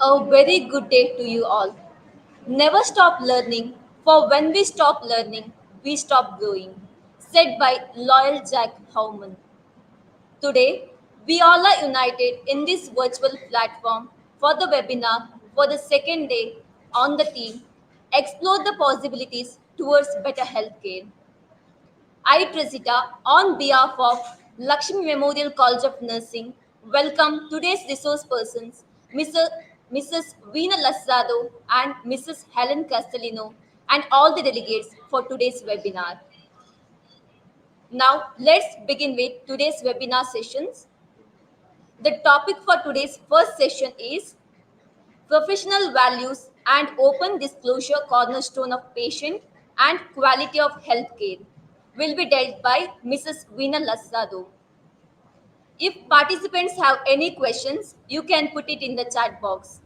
A very good day to you all. Never stop learning, for when we stop learning, we stop growing. Said by loyal Jack Howman. Today, we all are united in this virtual platform for the webinar for the second day on the theme Explore the Possibilities Towards Better Healthcare. I, Trisita, on behalf of Lakshmi Memorial College of Nursing, welcome today's resource persons, Mrs. Veena Lasrado and Mrs. Helen Castellino, and all the delegates for today's webinar. Now, let's begin with today's webinar sessions. The topic for today's first session is Professional Values and Open Disclosure Cornerstone of Patient and Quality of Healthcare will be dealt by Mrs. Veena Lasrado. If participants have any questions, you can put it in the chat box.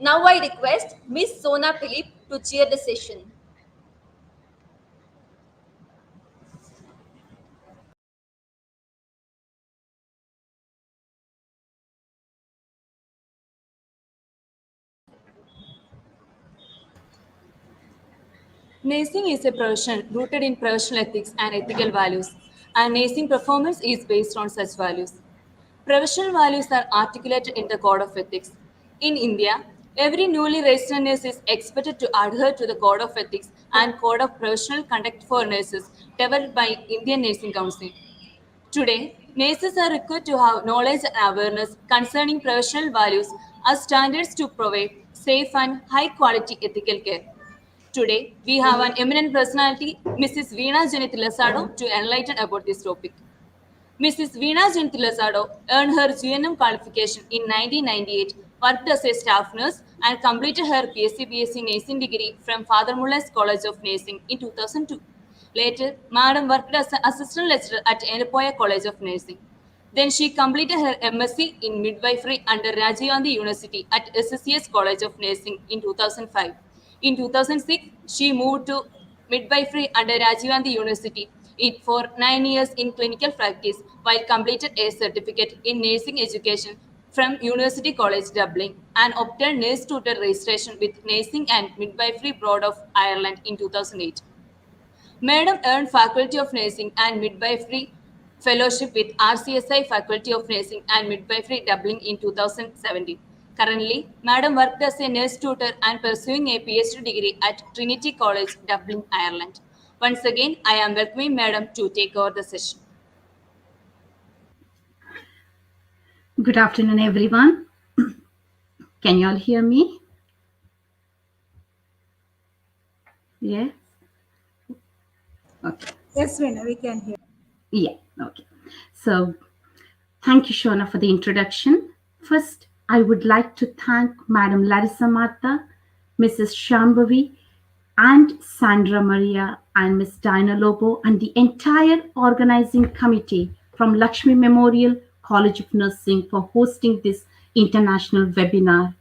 Now I request Ms. Sona Philip to chair the session. Nursing is a profession rooted in professional ethics and ethical values, and nursing performance is based on such values. Professional values are articulated in the Code of Ethics. In India, every newly registered nurse is expected to adhere to the Code of Ethics and Code of Professional Conduct for Nurses developed by Indian Nursing Council. Today, nurses are required to have knowledge and awareness concerning professional values as standards to provide safe and high quality ethical care. Today, we have an eminent personality, Mrs. Veena Janith Lasado, to enlighten about this topic. Mrs. Veena Janith Lasado earned her GNM qualification in 1998, worked as a staff nurse, and completed her PSc Nursing degree from Father Mullah's College of Nursing in 2002. Later, Madam worked as an assistant lecturer at Enepoya College of Nursing. Then she completed her MSc in midwifery under Rajiv Gandhi University at SSCS College of Nursing in 2005. In 2006, she moved to midwifery under Rajiv Gandhi University for 9 years in clinical practice while completed a certificate in nursing education from University College Dublin and obtained nurse tutor registration with Nursing and Midwifery Board of Ireland in 2008. Madam earned Faculty of Nursing and Midwifery Fellowship with RCSI Faculty of Nursing and Midwifery Dublin in 2017. Currently, Madam worked as a nurse tutor and pursuing a PhD degree at Trinity College, Dublin, Ireland. Once again, I am welcoming Madam to take over the session. Good afternoon, everyone. Can you all hear me? Yes? Okay. Yes, Veena, we can hear. Yeah, okay. So, thank you, Shona, for the introduction. First, I would like to thank Madam Larissa Martha, Mrs. Shambhavi, and Sandra Maria, and Ms. Diana Lobo, and the entire organizing committee from Lakshmi Memorial College of Nursing for hosting this international webinar.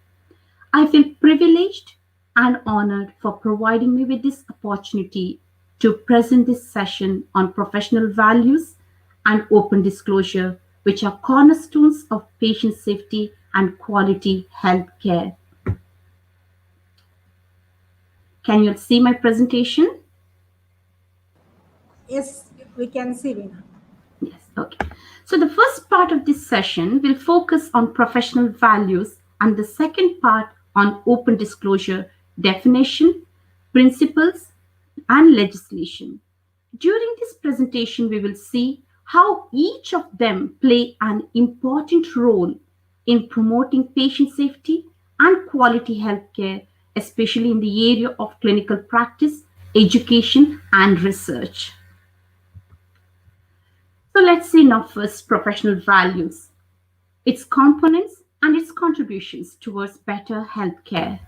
I feel privileged and honored for providing me with this opportunity to present this session on professional values and open disclosure, which are cornerstones of patient safety and quality health care. Can you see my presentation? Yes, we can see, Veena. Yes, okay. So the first part of this session will focus on professional values and the second part on open disclosure, definition, principles, and legislation. During this presentation, we will see how each of them play an important role in promoting patient safety and quality healthcare, especially in the area of clinical practice, education, and research. So let's see now first professional values, its components, and its contributions towards better healthcare.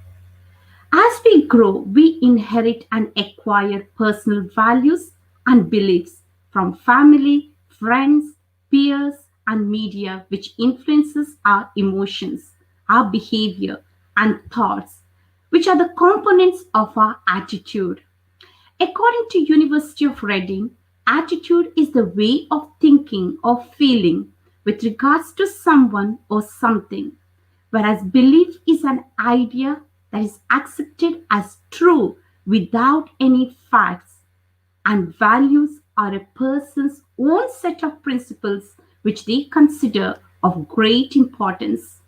As we grow, we inherit and acquire personal values and beliefs from family, friends, peers, and media, which influences our emotions, our behavior, and thoughts, which are the components of our attitude. According to University of Reading, attitude is the way of thinking or feeling with regards to someone or something, whereas belief is an idea that is accepted as true without any facts, and values are a person's own set of principles which they consider of great importance.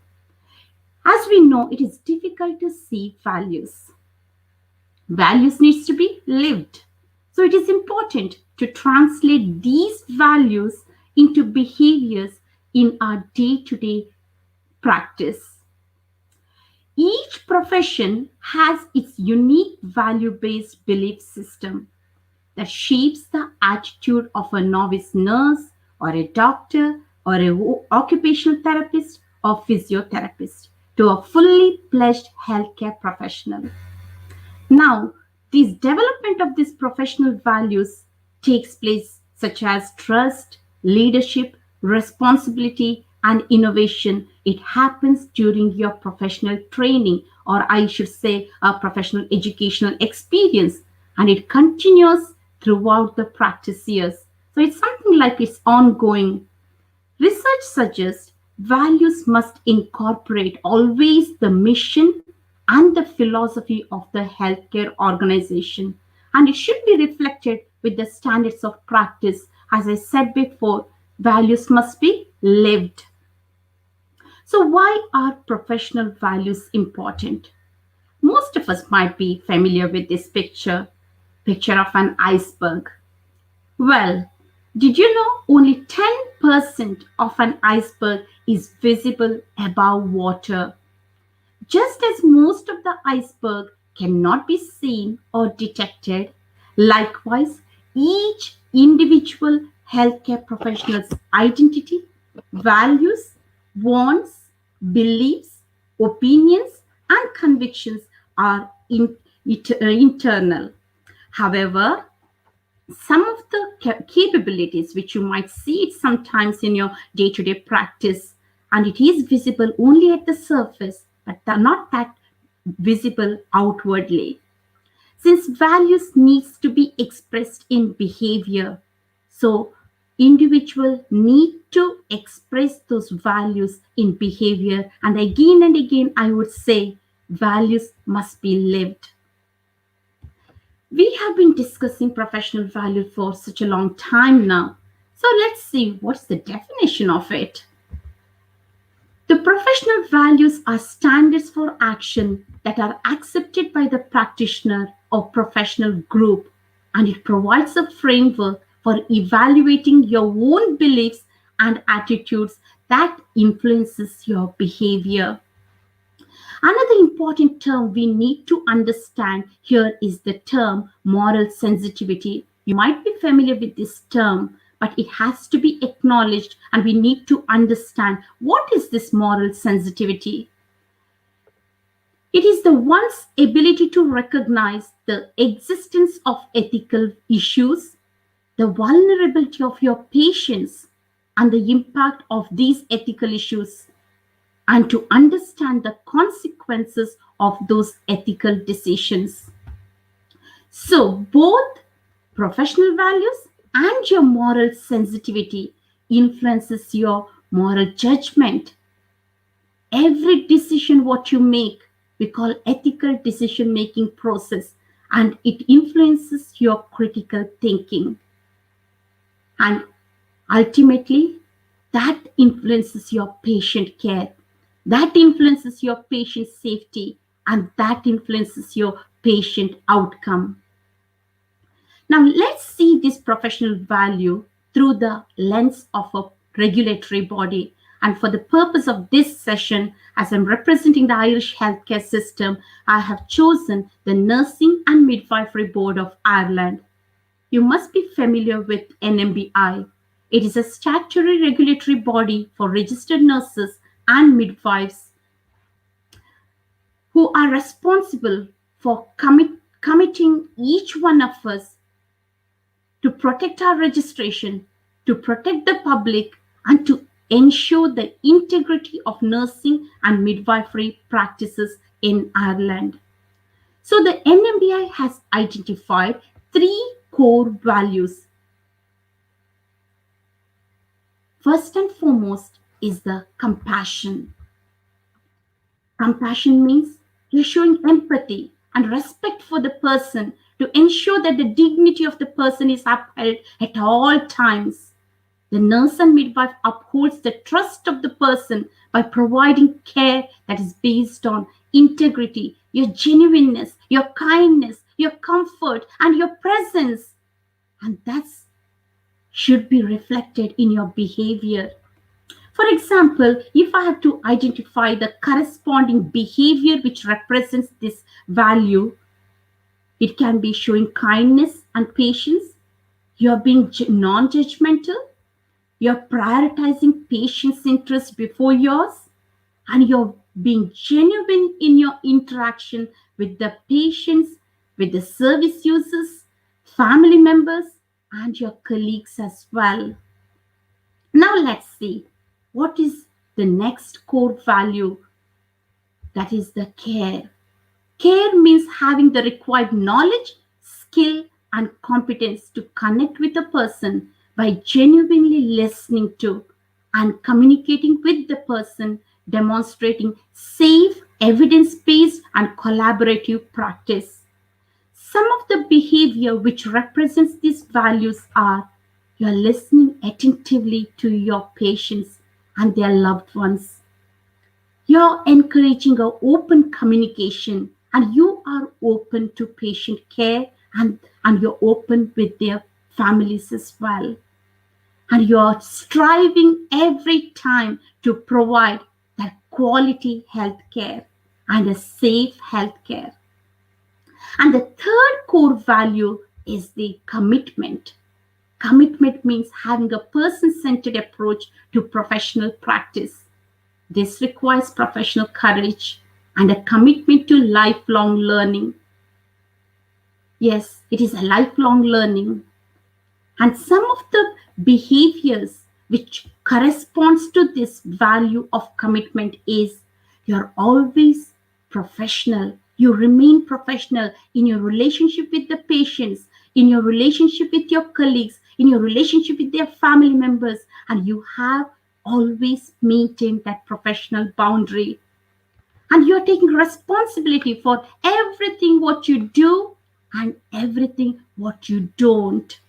As we know, it is difficult to see values. Values needs to be lived. So it is important to translate these values into behaviors in our day-to-day practice. Each profession has its unique value-based belief system that shapes the attitude of a novice nurse or a doctor or an occupational therapist or physiotherapist to a fully fledged healthcare professional. Now, this development of these professional values takes place such as trust, leadership, responsibility, and innovation. It happens during your professional training, or I should say, a professional educational experience, and it continues throughout the practice years. So it's something like it's ongoing. Research suggests values must incorporate always the mission and the philosophy of the healthcare organization, and it should be reflected with the standards of practice. As I said before, values must be lived. So, why are professional values important? Most of us might be familiar with this picture of an iceberg. Well, did you know only 10% of an iceberg is visible above water? Just as most of the iceberg cannot be seen or detected, likewise, each individual healthcare professional's identity, values, wants, beliefs, opinions, and convictions are internal. However, some of the capabilities which you might see it sometimes in your day-to-day practice, and it is visible only at the surface, but they're not that visible outwardly. Since values needs to be expressed in behavior, so individual need to express those values in behavior, and again I would say values must be lived. We have been discussing professional value for such a long time now. So let's see what's the definition of it. The professional values are standards for action that are accepted by the practitioner or professional group, and it provides a framework for evaluating your own beliefs and attitudes that influences your behavior. Another important term we need to understand here is the term moral sensitivity. You might be familiar with this term, but it has to be acknowledged, and we need to understand what is this moral sensitivity. It is the one's ability to recognize the existence of ethical issues, the vulnerability of your patients, and the impact of these ethical issues, and to understand the consequences of those ethical decisions. So, both professional values and your moral sensitivity influences your moral judgment. Every decision what you make, we call ethical decision making process, and it influences your critical thinking. And ultimately, that influences your patient care. That influences your patient safety, and that influences your patient outcome. Now, let's see this professional value through the lens of a regulatory body. And for the purpose of this session, as I'm representing the Irish healthcare system, I have chosen the Nursing and Midwifery Board of Ireland. You must be familiar with NMBI. It is a statutory regulatory body for registered nurses and midwives who are responsible for committing each one of us to protect our registration, to protect the public, and to ensure the integrity of nursing and midwifery practices in Ireland. So the NMBI has identified 3 core values. First and foremost is the compassion. Compassion means you're showing empathy and respect for the person to ensure that the dignity of the person is upheld at all times. The nurse and midwife upholds the trust of the person by providing care that is based on integrity, your genuineness, your kindness, your comfort, and your presence. And that should be reflected in your behavior. For example, if I have to identify the corresponding behavior which represents this value, it can be showing kindness and patience. You're being non judgmental. You're prioritizing patient's interest before yours. And you're being genuine in your interaction with the patients, with the service users, family members, and your colleagues as well. Now let's see what is the next core value, that is the care. Care means having the required knowledge, skill, and competence to connect with a person by genuinely listening to and communicating with the person, demonstrating safe, evidence based, and collaborative practice. Some of the behavior which represents these values are: you're listening attentively to your patients and their loved ones. You're encouraging an open communication and you are open to patient care, and you're open with their families as well. And you're striving every time to provide that quality health care and a safe health care. And the third core value is the commitment. Commitment means having a person centered approach to professional practice. This requires professional courage and a commitment to lifelong learning. Yes, it is a lifelong learning. And some of the behaviors which corresponds to this value of commitment is: you're always professional. You remain professional in your relationship with the patients, in your relationship with your colleagues, in your relationship with their family members, and you have always maintained that professional boundary. And you're taking responsibility for everything what you do and everything what you don't.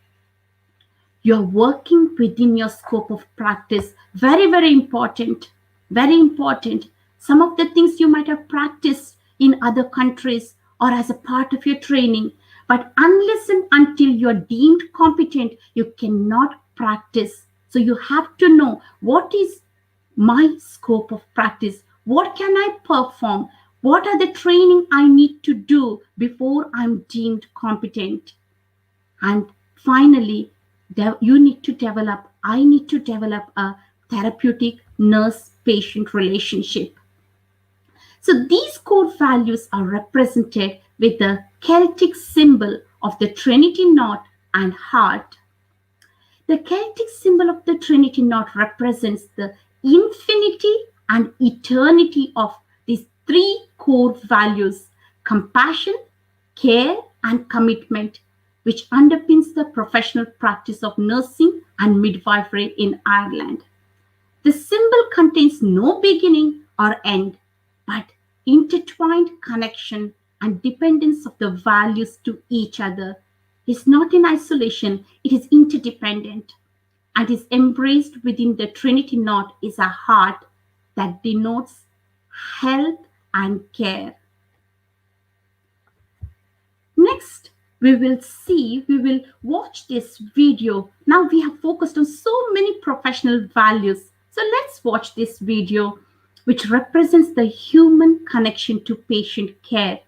You're working within your scope of practice. Very, very important. Very important. Some of the things you might have practiced in other countries or as a part of your training, but unless and until you're deemed competent, you cannot practice. So you have to know what is my scope of practice. What can I perform? What are the training I need to do before I'm deemed competent? And finally, I need to develop a therapeutic nurse patient relationship. So these core values are represented with the Celtic symbol of the Trinity knot and heart. The Celtic symbol of the Trinity knot represents the infinity and eternity of these three core values: compassion, care, and commitment, which underpins the professional practice of nursing and midwifery in Ireland. The symbol contains no beginning or end, but intertwined connection and dependence of the values to each other. Is not in isolation, it is interdependent, and is embraced within the Trinity knot is a heart that denotes health and care. Next, we will watch this video. Now we have focused on so many professional values. So let's watch this video, which represents the human connection to patient care.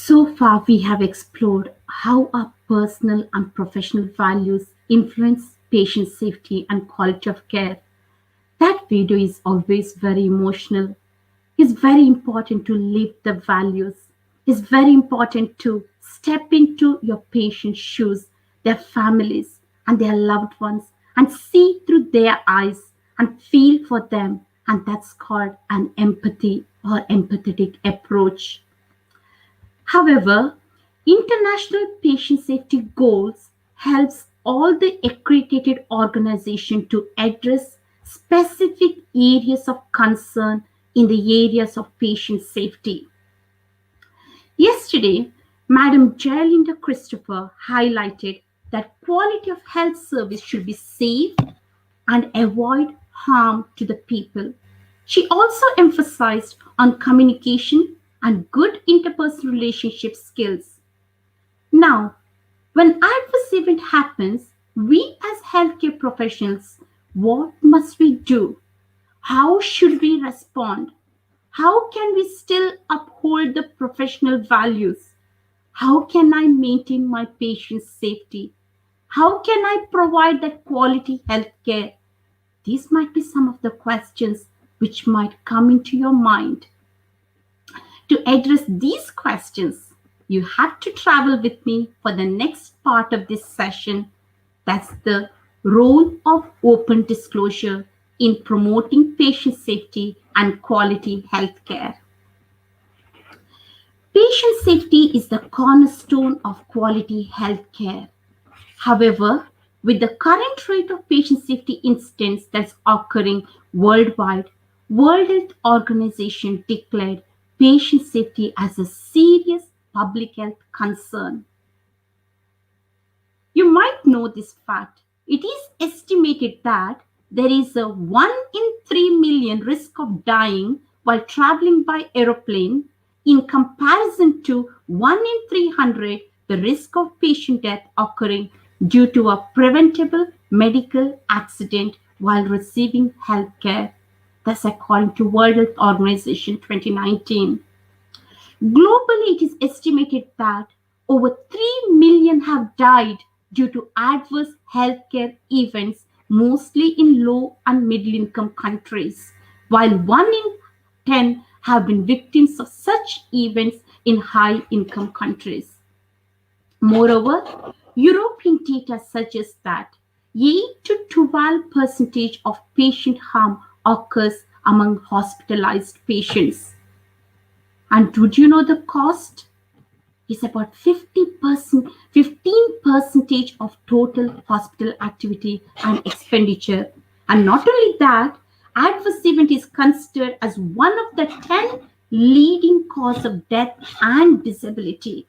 So far, we have explored how our personal and professional values influence patient safety and quality of care. That video is always very emotional. It's very important to live the values. It's very important to step into your patient's shoes, their families, and their loved ones, and see through their eyes and feel for them. And that's called an empathy or empathetic approach. However, international patient safety goals helps all the accredited organization to address specific areas of concern in the areas of patient safety. Yesterday, Madam Jayalinda Christopher highlighted that quality of health service should be safe and avoid harm to the people. She also emphasized on communication and good interpersonal relationship skills. Now, when adverse event happens, we as healthcare professionals, what must we do? How should we respond? How can we still uphold the professional values? How can I maintain my patient's safety? How can I provide that quality healthcare? These might be some of the questions which might come into your mind. To address these questions, you have to travel with me for the next part of this session. That's the role of open disclosure in promoting patient safety and quality healthcare. Patient safety is the cornerstone of quality healthcare. However, with the current rate of patient safety incidents that's occurring worldwide, World Health Organization declared patient safety as a serious public health concern. You might know this fact. It is estimated that there is a 1 in 3 million risk of dying while traveling by aeroplane in comparison to 1 in 300 the risk of patient death occurring due to a preventable medical accident while receiving health care. That's according to World Health Organization 2019. Globally, it is estimated that over 3 million have died due to adverse healthcare events, mostly in low and middle income countries, while 1 in 10 have been victims of such events in high income countries. Moreover, European data suggests that 8 to 12% of patient harm occurs among hospitalized patients. And would you know the cost? Is about 50%, 15% of total hospital activity and expenditure. And not only that, adverse event is considered as one of the 10 leading cause of death and disability.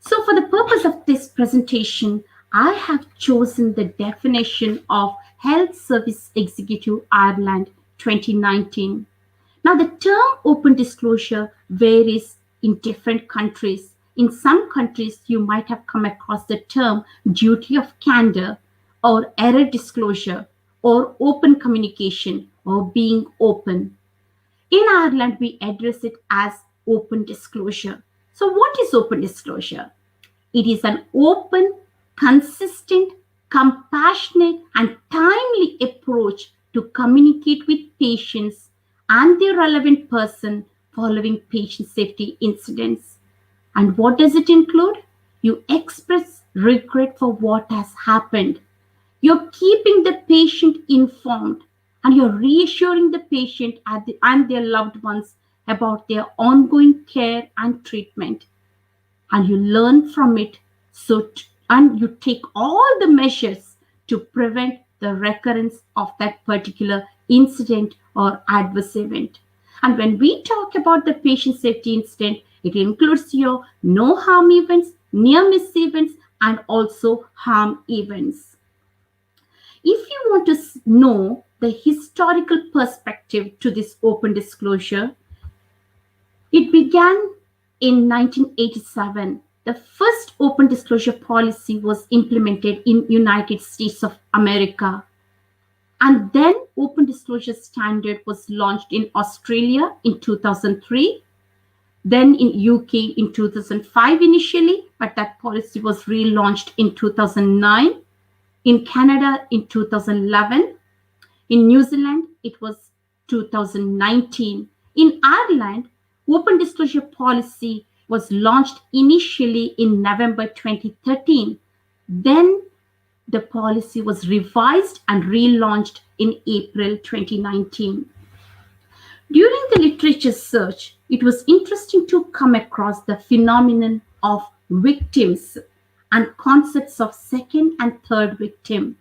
So for the purpose of this presentation, I have chosen the definition of Health Service Executive Ireland 2019. Now, the term open disclosure varies in different countries. In some countries, you might have come across the term duty of candor or error disclosure or open communication or being open. In Ireland, we address it as open disclosure. So, what is open disclosure? It is an open, consistent, compassionate, and timely approach to communicate with patients and the relevant person following patient safety incidents. And what does it include? You express regret for what has happened. You're keeping the patient informed and you're reassuring the patient and their loved ones about their ongoing care and treatment. And you learn from it and you take all the measures to prevent the recurrence of that particular incident or adverse event. And when we talk about the patient safety incident, it includes your no harm events, near miss events, and also harm events. If you want to know the historical perspective to this open disclosure, it began in 1987. The first open disclosure policy was implemented in United States of America. And then open disclosure standard was launched in Australia in 2003. then in UK in 2005 initially, but that policy was relaunched in 2009. In Canada in 2011. In New Zealand, it was 2019. In Ireland, open disclosure policy was launched initially in November 2013. Then the policy was revised and relaunched in April 2019. During the literature search, it was interesting to come across the phenomenon of victims and concepts of second and third victim.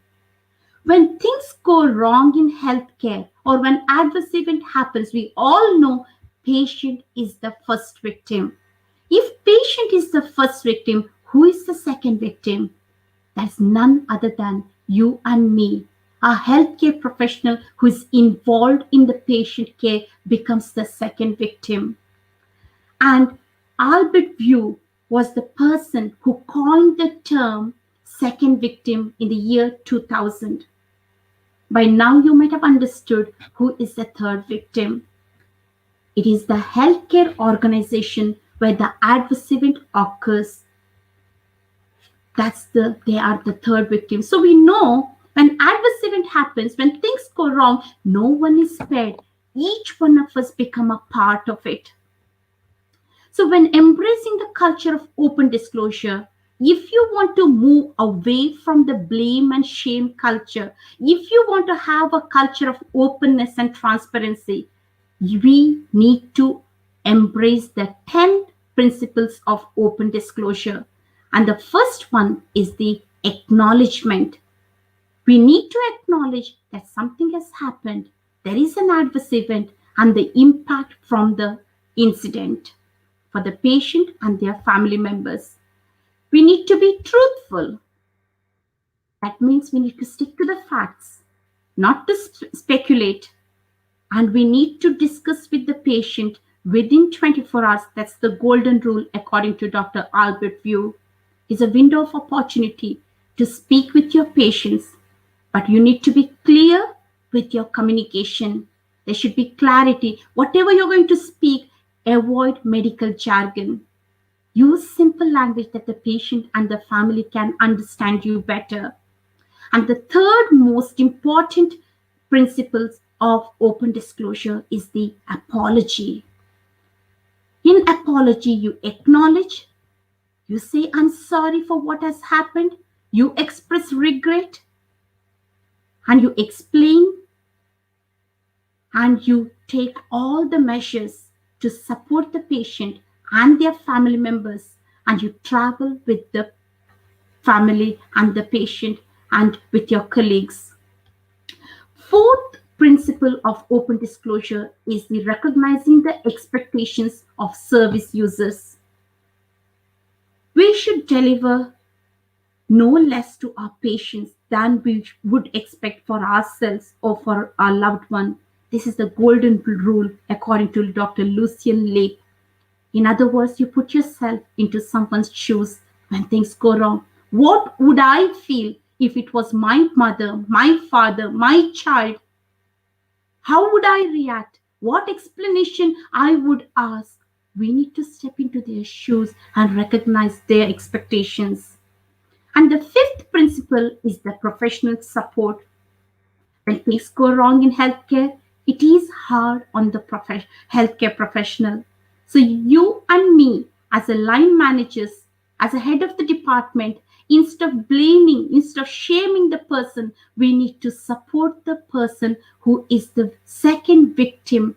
When things go wrong in healthcare or when adverse event happens, we all know patient is the first victim. If patient is the first victim, who is the second victim? That's none other than you and me. A healthcare professional who is involved in the patient care becomes the second victim. And Albert View was the person who coined the term second victim in the year 2000. By now, you might have understood who is the third victim. It is the healthcare organization where the adverse event occurs. They are the third victim. So we know when adverse event happens, when things go wrong, no one is spared. Each one of us become a part of it. So when embracing the culture of open disclosure, if you want to move away from the blame and shame culture, if you want to have a culture of openness and transparency, we need to embrace the 10 principles of open disclosure. And the first one is the acknowledgement. We need to acknowledge that something has happened. There is an adverse event and the impact from the incident for the patient and their family members. We need to be truthful. That means we need to stick to the facts, not to speculate. And we need to discuss with the patient within 24 hours. That's the golden rule according to Dr. Albert View. It's a window of opportunity to speak with your patients, but you need to be clear with your communication. There should be clarity. Whatever you're going to speak, avoid medical jargon. Use simple language that the patient and the family can understand you better. And the third most important principle of open disclosure is the apology. In apology, you acknowledge, you say, I'm sorry for what has happened, you express regret, and you explain, and you take all the measures to support the patient and their family members, and you travel with the family and the patient and with your colleagues. Fourth principle of open disclosure is the recognizing the expectations of service users. We should deliver no less to our patients than we would expect for ourselves or for our loved one. This is the golden rule according to Dr. Lucian Leape. In other words, you put yourself into someone's shoes when things go wrong. What would I feel if it was my mother, my father, my child? How would I react? What explanation I would ask? We need to step into their shoes and recognize their expectations. And the fifth principle is the professional support. When things go wrong in healthcare, it is hard on the healthcare professional. So you and me, as a line managers, as a head of the department, instead of blaming, instead of shaming the person, we need to support the person who is the second victim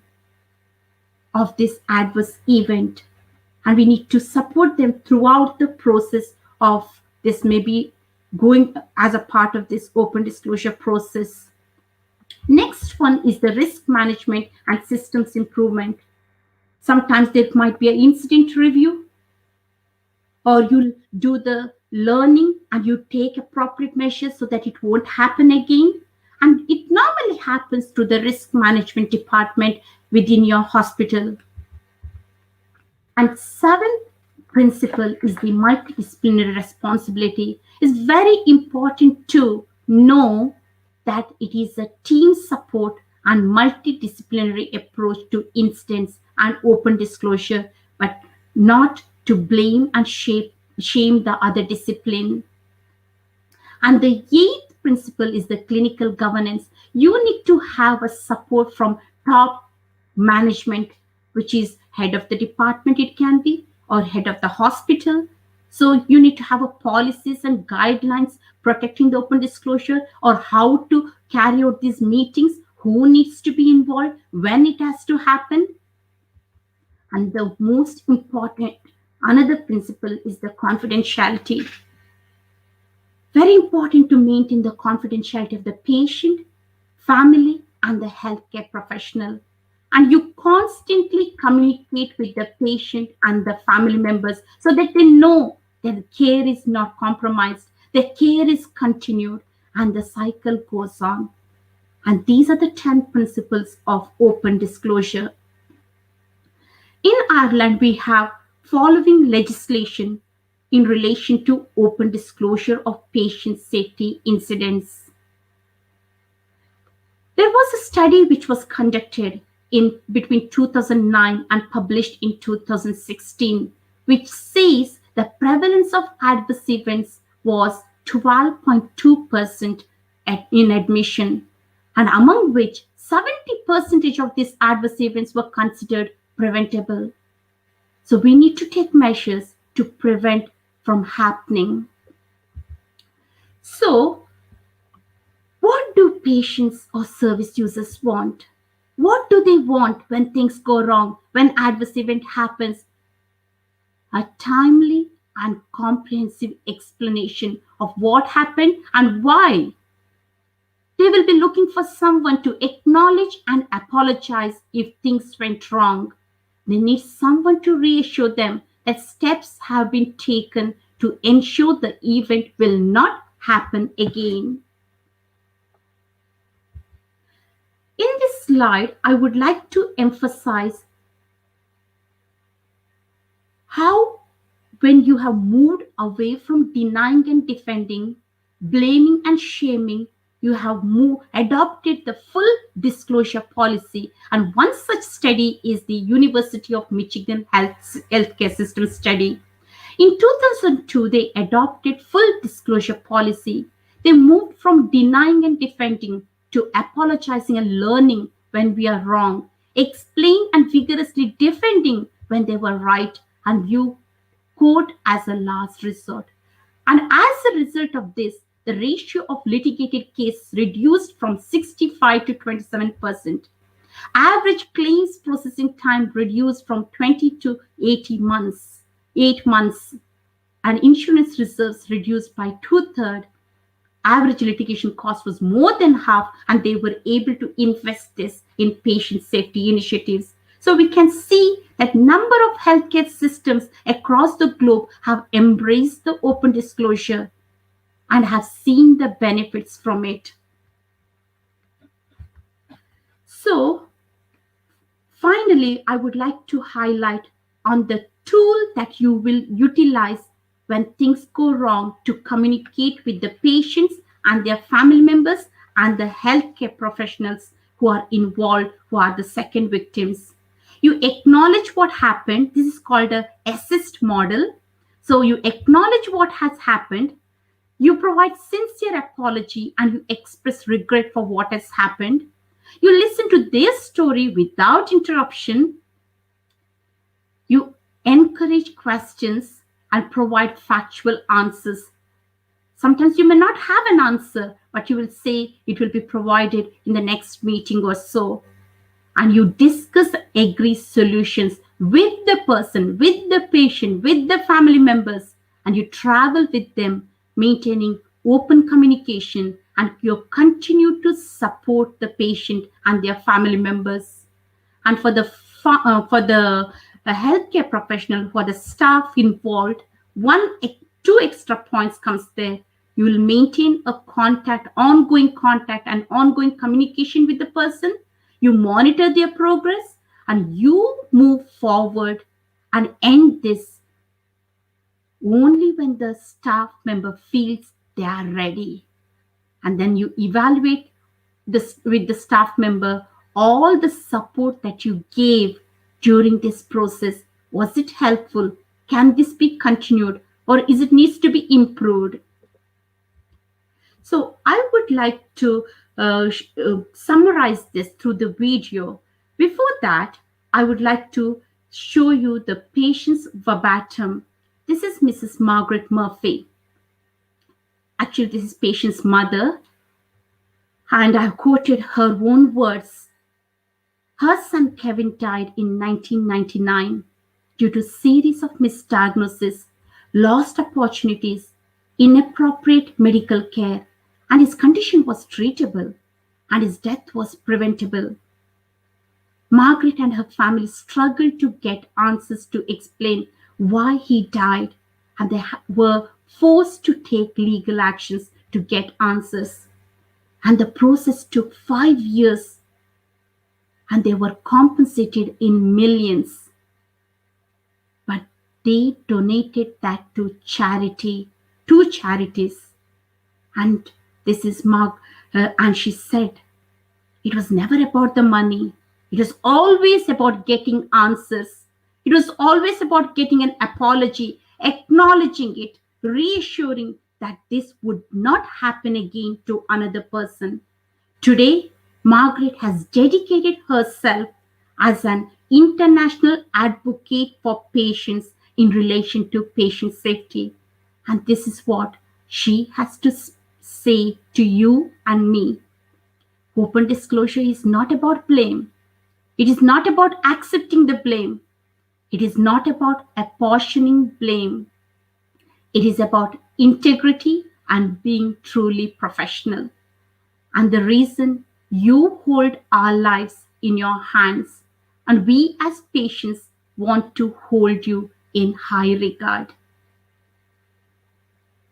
of this adverse event. And we need to support them throughout the process of this, maybe going as a part of this open disclosure process. Next one is the risk management and systems improvement. Sometimes there might be an incident review, or you'll do the learning and you take appropriate measures so that it won't happen again. And it normally happens through the risk management department within your hospital. And seventh principle is the multidisciplinary responsibility. It's very important to know that it is a team support and multidisciplinary approach to incidents and open disclosure. But not to blame and shame the other discipline. And the eighth principle is the clinical governance. You need to have a support from top management, which is head of the department, it can be, or head of the hospital. So you need to have a policies and guidelines protecting the open disclosure, or how to carry out these meetings, who needs to be involved, when it has to happen. And the most important, another principle is the confidentiality. Very important to maintain the confidentiality of the patient, family, and the healthcare professional. And you constantly communicate with the patient and the family members so that they know that the care is not compromised, the care is continued, and the cycle goes on. And these are the 10 principles of open disclosure. In Ireland, we have following legislation in relation to open disclosure of patient safety incidents. There was a study which was conducted in between 2009 and published in 2016, which says the prevalence of adverse events was 12.2% in admission, and among which 70% of these adverse events were considered preventable. So we need to take measures to prevent from happening. So what do patients or service users want? What do they want when things go wrong, when adverse event happens? A timely and comprehensive explanation of what happened and why. They will be looking for someone to acknowledge and apologize if things went wrong. They need someone to reassure them that steps have been taken to ensure the event will not happen again. In this slide, I would like to emphasize how, when you have moved away from denying and defending, blaming and shaming, you have adopted the full disclosure policy. And one such study is the University of Michigan Healthcare System study. In 2002, they adopted full disclosure policy. They moved from denying and defending to apologizing and learning when we are wrong, explain and vigorously defending when they were right, and view court as a last resort. And as a result of this, the ratio of litigated cases reduced from 65 to 27%. Average claims processing time reduced from 20 to 8 months, and insurance reserves reduced by 2/3. Average litigation cost was more than half, and they were able to invest this in patient safety initiatives. So we can see that number of healthcare systems across the globe have embraced the open disclosure and have seen the benefits from it. So finally, I would like to highlight on the tool that you will utilize when things go wrong to communicate with the patients and their family members and the healthcare professionals who are involved, who are the second victims. You acknowledge what happened. This is called a assist model. So you acknowledge what has happened. You provide sincere apology and you express regret for what has happened. You listen to their story without interruption. You encourage questions and provide factual answers. Sometimes you may not have an answer, but you will say it will be provided in the next meeting or so. And you discuss, agree solutions with the person, with the patient, with the family members, and you travel with them, maintaining open communication, and you continue to support the patient and their family members. And for the healthcare professional, for the staff involved, two extra points comes there. You will maintain a ongoing contact and ongoing communication with the person. You monitor their progress and you move forward and end this only when the staff member feels they are ready. And then you evaluate this with the staff member all the support that you gave during this process Was it helpful? Can this be continued, or is it needs to be improved? So I would like to summarize this through the video. Before that, I would like to show you the patient's verbatim. This is Mrs. Margaret Murphy. Actually, this is patient's mother, and I have quoted her own words. Her son Kevin died in 1999 due to series of misdiagnoses, lost opportunities, inappropriate medical care, and his condition was treatable and his death was preventable. Margaret and her family struggled to get answers to explain why he died, and they were forced to take legal actions to get answers. And the process took 5 years, and they were compensated in millions. But they donated that to two charities. And this is and she said, it was never about the money. It was always about getting answers. It was always about getting an apology, acknowledging it, reassuring that this would not happen again to another person. Today, Margaret has dedicated herself as an international advocate for patients in relation to patient safety. And this is what she has to say to you and me. Open disclosure is not about blame. It is not about accepting the blame. It is not about apportioning blame. It is about integrity and being truly professional. And the reason you hold our lives in your hands, and we as patients want to hold you in high regard.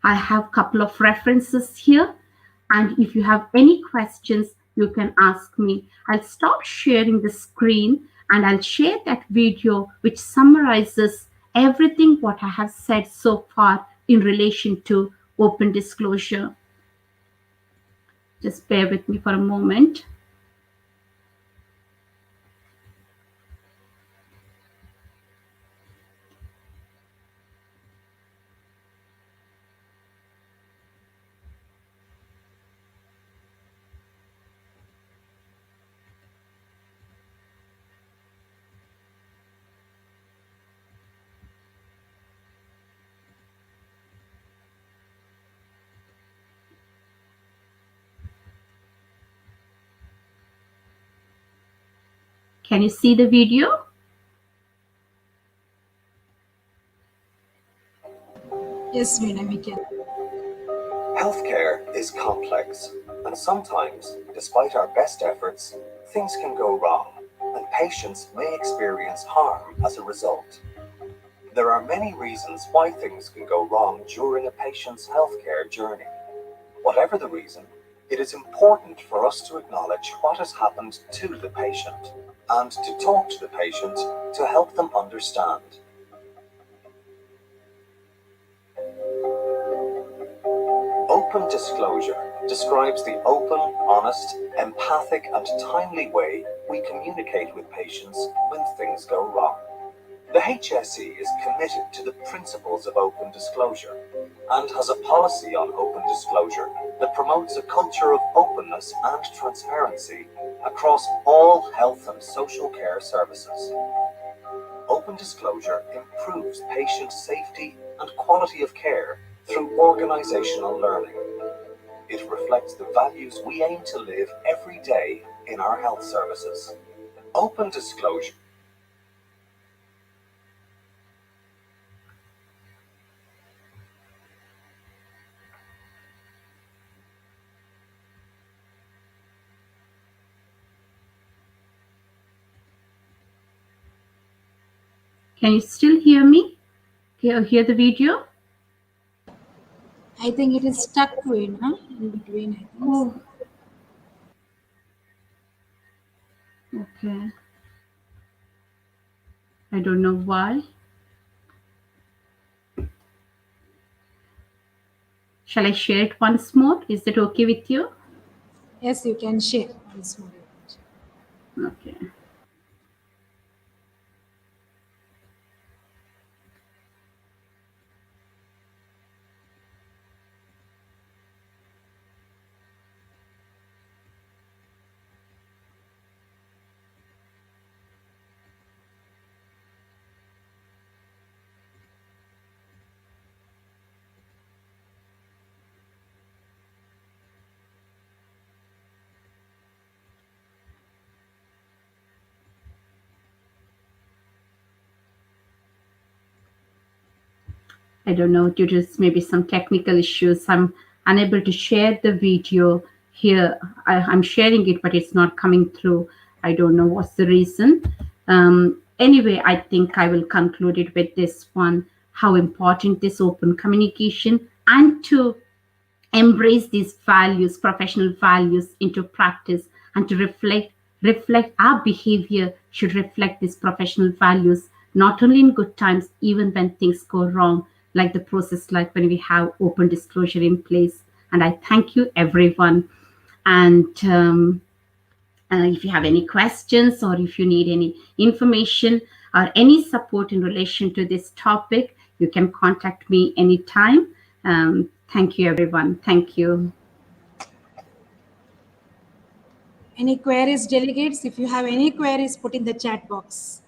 I have a couple of references here, and if you have any questions, you can ask me. I'll stop sharing the screen and I'll share that video which summarizes everything what I have said so far in relation to open disclosure. Just bear with me for a moment. Can you see the video? Yes, Veena, we can. Healthcare is complex, and sometimes, despite our best efforts, things can go wrong, and patients may experience harm as a result. There are many reasons why things can go wrong during a patient's healthcare journey. Whatever the reason, it is important for us to acknowledge what has happened to the patient and to talk to the patient to help them understand. Open disclosure describes the open, honest, empathic, and timely way we communicate with patients when things go wrong. The HSE is committed to the principles of open disclosure and has a policy on open disclosure that promotes a culture of openness and transparency across all health and social care services. Open disclosure improves patient safety and quality of care through organizational learning. It reflects the values we aim to live every day in our health services. Open disclosure. Can you still hear me? Can you hear the video? I think it is stuck, Veena, in between. I think. Oh. Okay. I don't know why. Shall I share it once more? Is that okay with you? Yes, you can share once more. Okay. I don't know, due to maybe some technical issues, I'm unable to share the video here. I'm sharing it, but it's not coming through. I don't know what's the reason. Anyway, I think I will conclude it with this one, how important this open communication and to embrace these values, professional values, into practice, and to reflect our behavior should reflect these professional values, not only in good times, even when things go wrong, like the process, like when we have open disclosure in place. And I thank you, everyone. And if you have any questions, or if you need any information or any support in relation to this topic, you can contact me anytime. Thank you, everyone. Thank you. Any queries, delegates? If you have any queries, put in the chat box.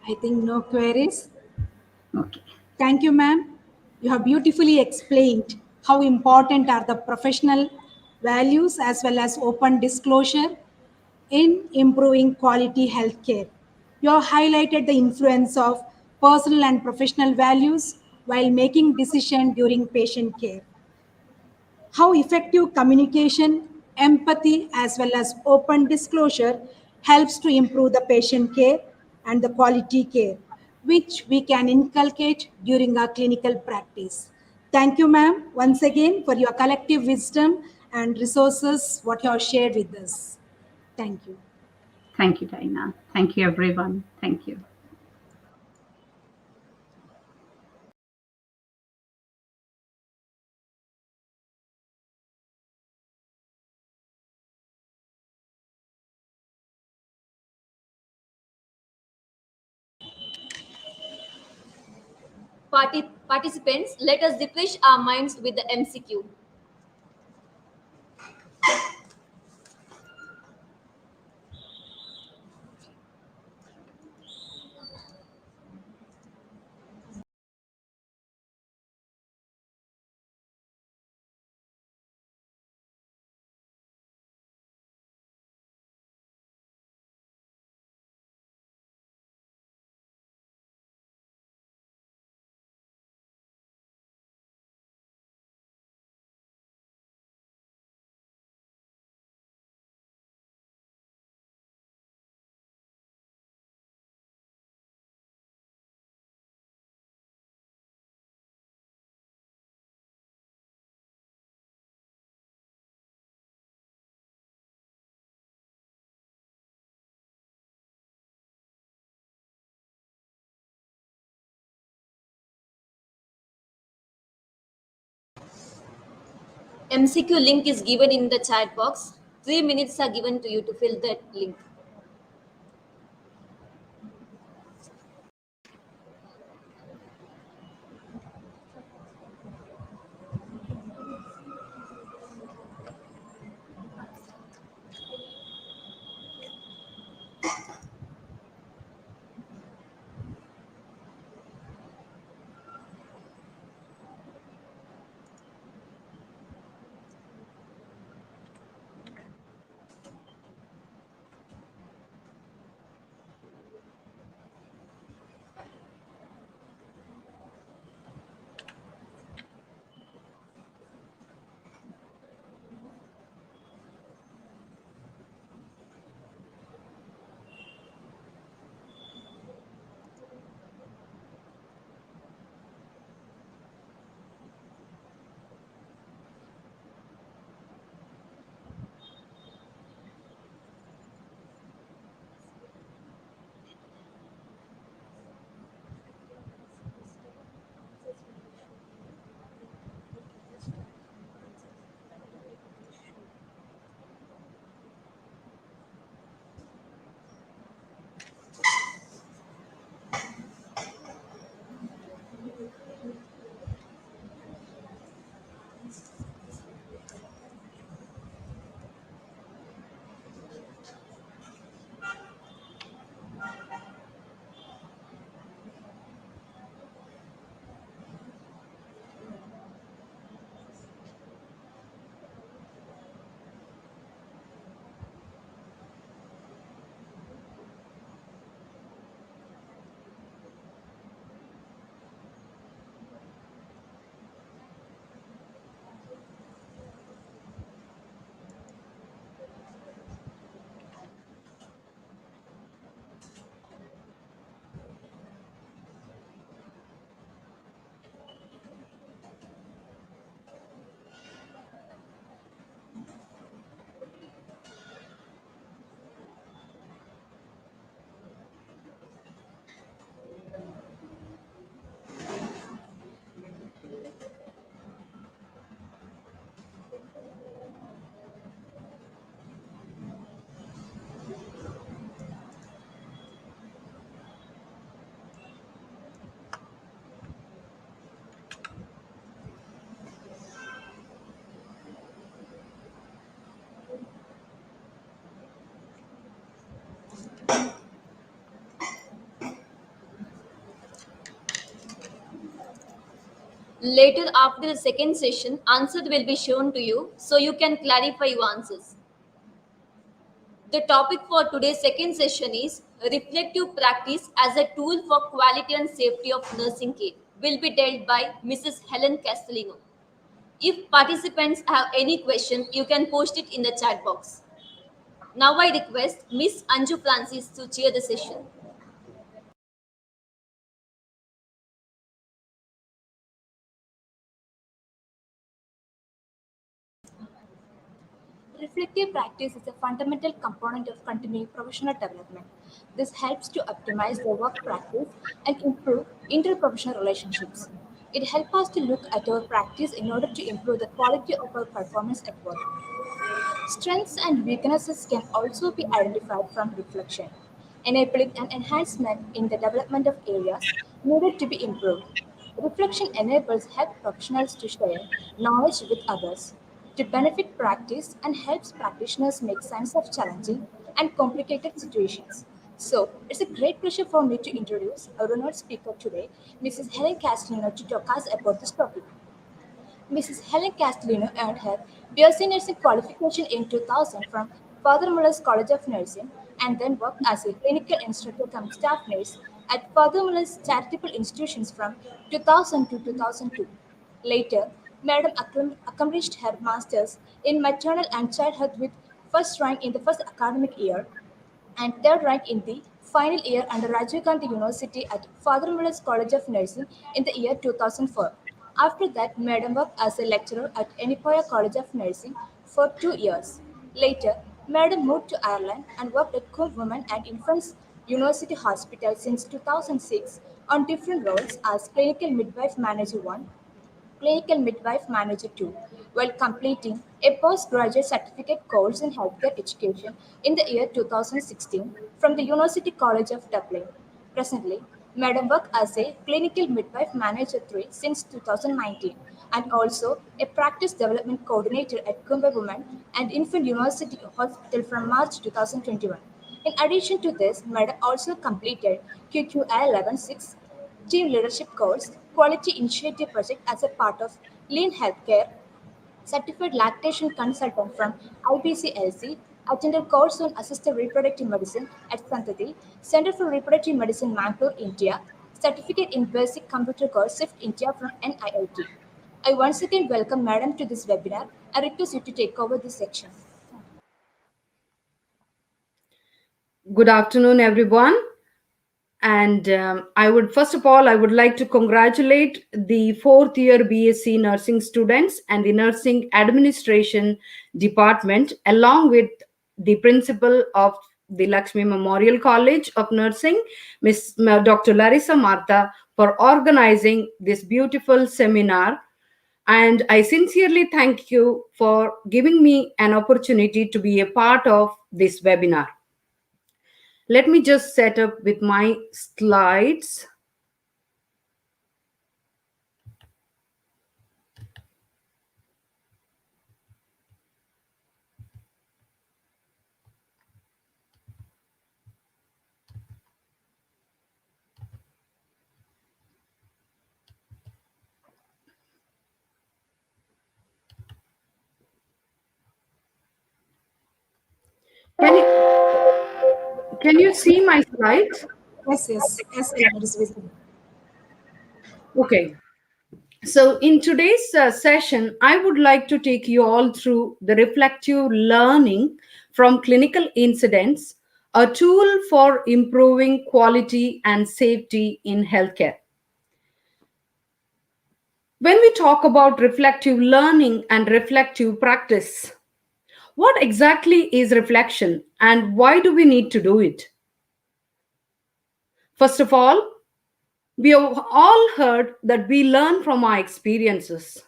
I think no queries. Okay. Thank you, ma'am. You have beautifully explained how important are the professional values as well as open disclosure in improving quality healthcare. You have highlighted the influence of personal and professional values while making decisions during patient care. How effective communication, empathy, as well as open disclosure helps to improve the patient care and the quality care, which we can inculcate during our clinical practice. Thank you, ma'am, once again for your collective wisdom and resources, what you have shared with us. Thank you. Thank you, Dina. Thank you, everyone. Thank you. Participants, let us refresh our minds with the MCQ. MCQ link is given in the chat box. 3 minutes are given to you to fill that link. Later, after the second session, answers will be shown to you so you can clarify your answers. The topic for today's second session is reflective practice as a tool for quality and safety of nursing care. Will be dealt by Mrs. Helen Castellino. If participants have any question, you can post it in the chat box. Now I request Miss Anju Francis to chair the session. Reflective practice is a fundamental component of continuing professional development. This helps to optimize the work practice and improve interprofessional relationships. It helps us to look at our practice in order to improve the quality of our performance at work. Strengths and weaknesses can also be identified from reflection, enabling an enhancement in the development of areas needed to be improved. Reflection enables health professionals to share knowledge with others, to benefit practice, and helps practitioners make sense of challenging and complicated situations. So, it's a great pleasure for me to introduce our honored speaker today, Mrs. Helen Castellino, to talk us about this topic. Mrs. Helen Castellino earned her BSc Nursing qualification in 2000 from Father Muller's College of Nursing and then worked as a clinical instructor cum staff nurse at Father Muller's charitable institutions from 2000 to 2002. Later, Madam accomplished her master's in maternal and child health with first rank in the first academic year and third rank in the final year under Rajiv Gandhi University at Father Muller's College of Nursing in the year 2004. After that, Madam worked as a lecturer at Enipoya College of Nursing for 2 years. Later, Madam moved to Ireland and worked at Coombe Women and Infants University Hospital since 2006 on different roles as Clinical Midwife Manager 1, Clinical Midwife Manager 2, while completing a postgraduate certificate course in healthcare education in the year 2016 from the University College of Dublin. Presently, Madam works as a Clinical Midwife Manager 3 since 2019 and also a Practice Development Coordinator at Coombe Women and Infant University Hospital from March 2021. In addition to this, Madam also completed QQI 11.6 Team Leadership Course, Quality Initiative Project as a part of Lean Healthcare, Certified Lactation Consultant from IBCLC, attended course on Assisted Reproductive Medicine at Santati, Center for Reproductive Medicine, Mangalore, India, Certificate in Basic Computer Course, SIFT India from NIIT. I once again welcome Madam to this webinar and request you to take over this section. Good afternoon, everyone. And I would like to congratulate the fourth year BSc Nursing students and the Nursing Administration Department, along with the principal of the Lakshmi Memorial College of Nursing, Dr. Larissa Martha, for organizing this beautiful seminar. And I sincerely thank you for giving me an opportunity to be a part of this webinar. Let me just set up with my slides. Can you see my slides? Yes, it is visible. Okay. So in today's session, I would like to take you all through the reflective learning from clinical incidents, a tool for improving quality and safety in healthcare. When we talk about reflective learning and reflective practice, what exactly is reflection and why do we need to do it? First of all, we have all heard that we learn from our experiences.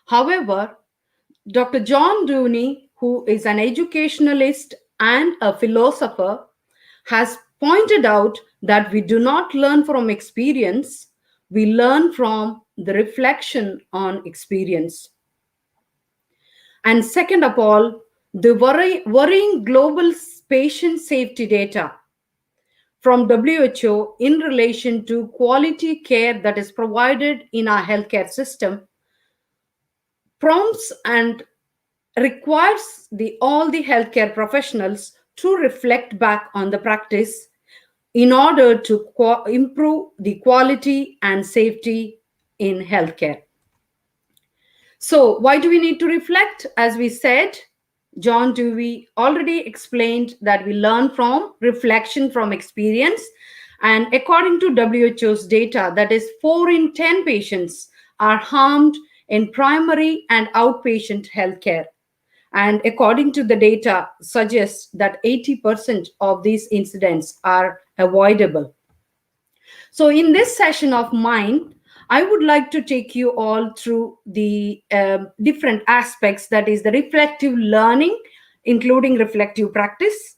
However, Dr. John Dewey, who is an educationalist and a philosopher, has pointed out that we do not learn from experience, we learn from the reflection on experience. And second of all, the worrying global patient safety data. from WHO in relation to quality care that is provided in our healthcare system prompts and requires all the healthcare professionals to reflect back on the practice in order to improve the quality and safety in healthcare. So, why do we need to reflect? As we said, John Dewey already explained that we learn from reflection from experience. And according to WHO's data, that is 4 in 10 patients are harmed in primary and outpatient healthcare. And according to the data, suggests that 80% of these incidents are avoidable. So in this session of mine, I would like to take you all through the different aspects, that is the reflective learning, including reflective practice,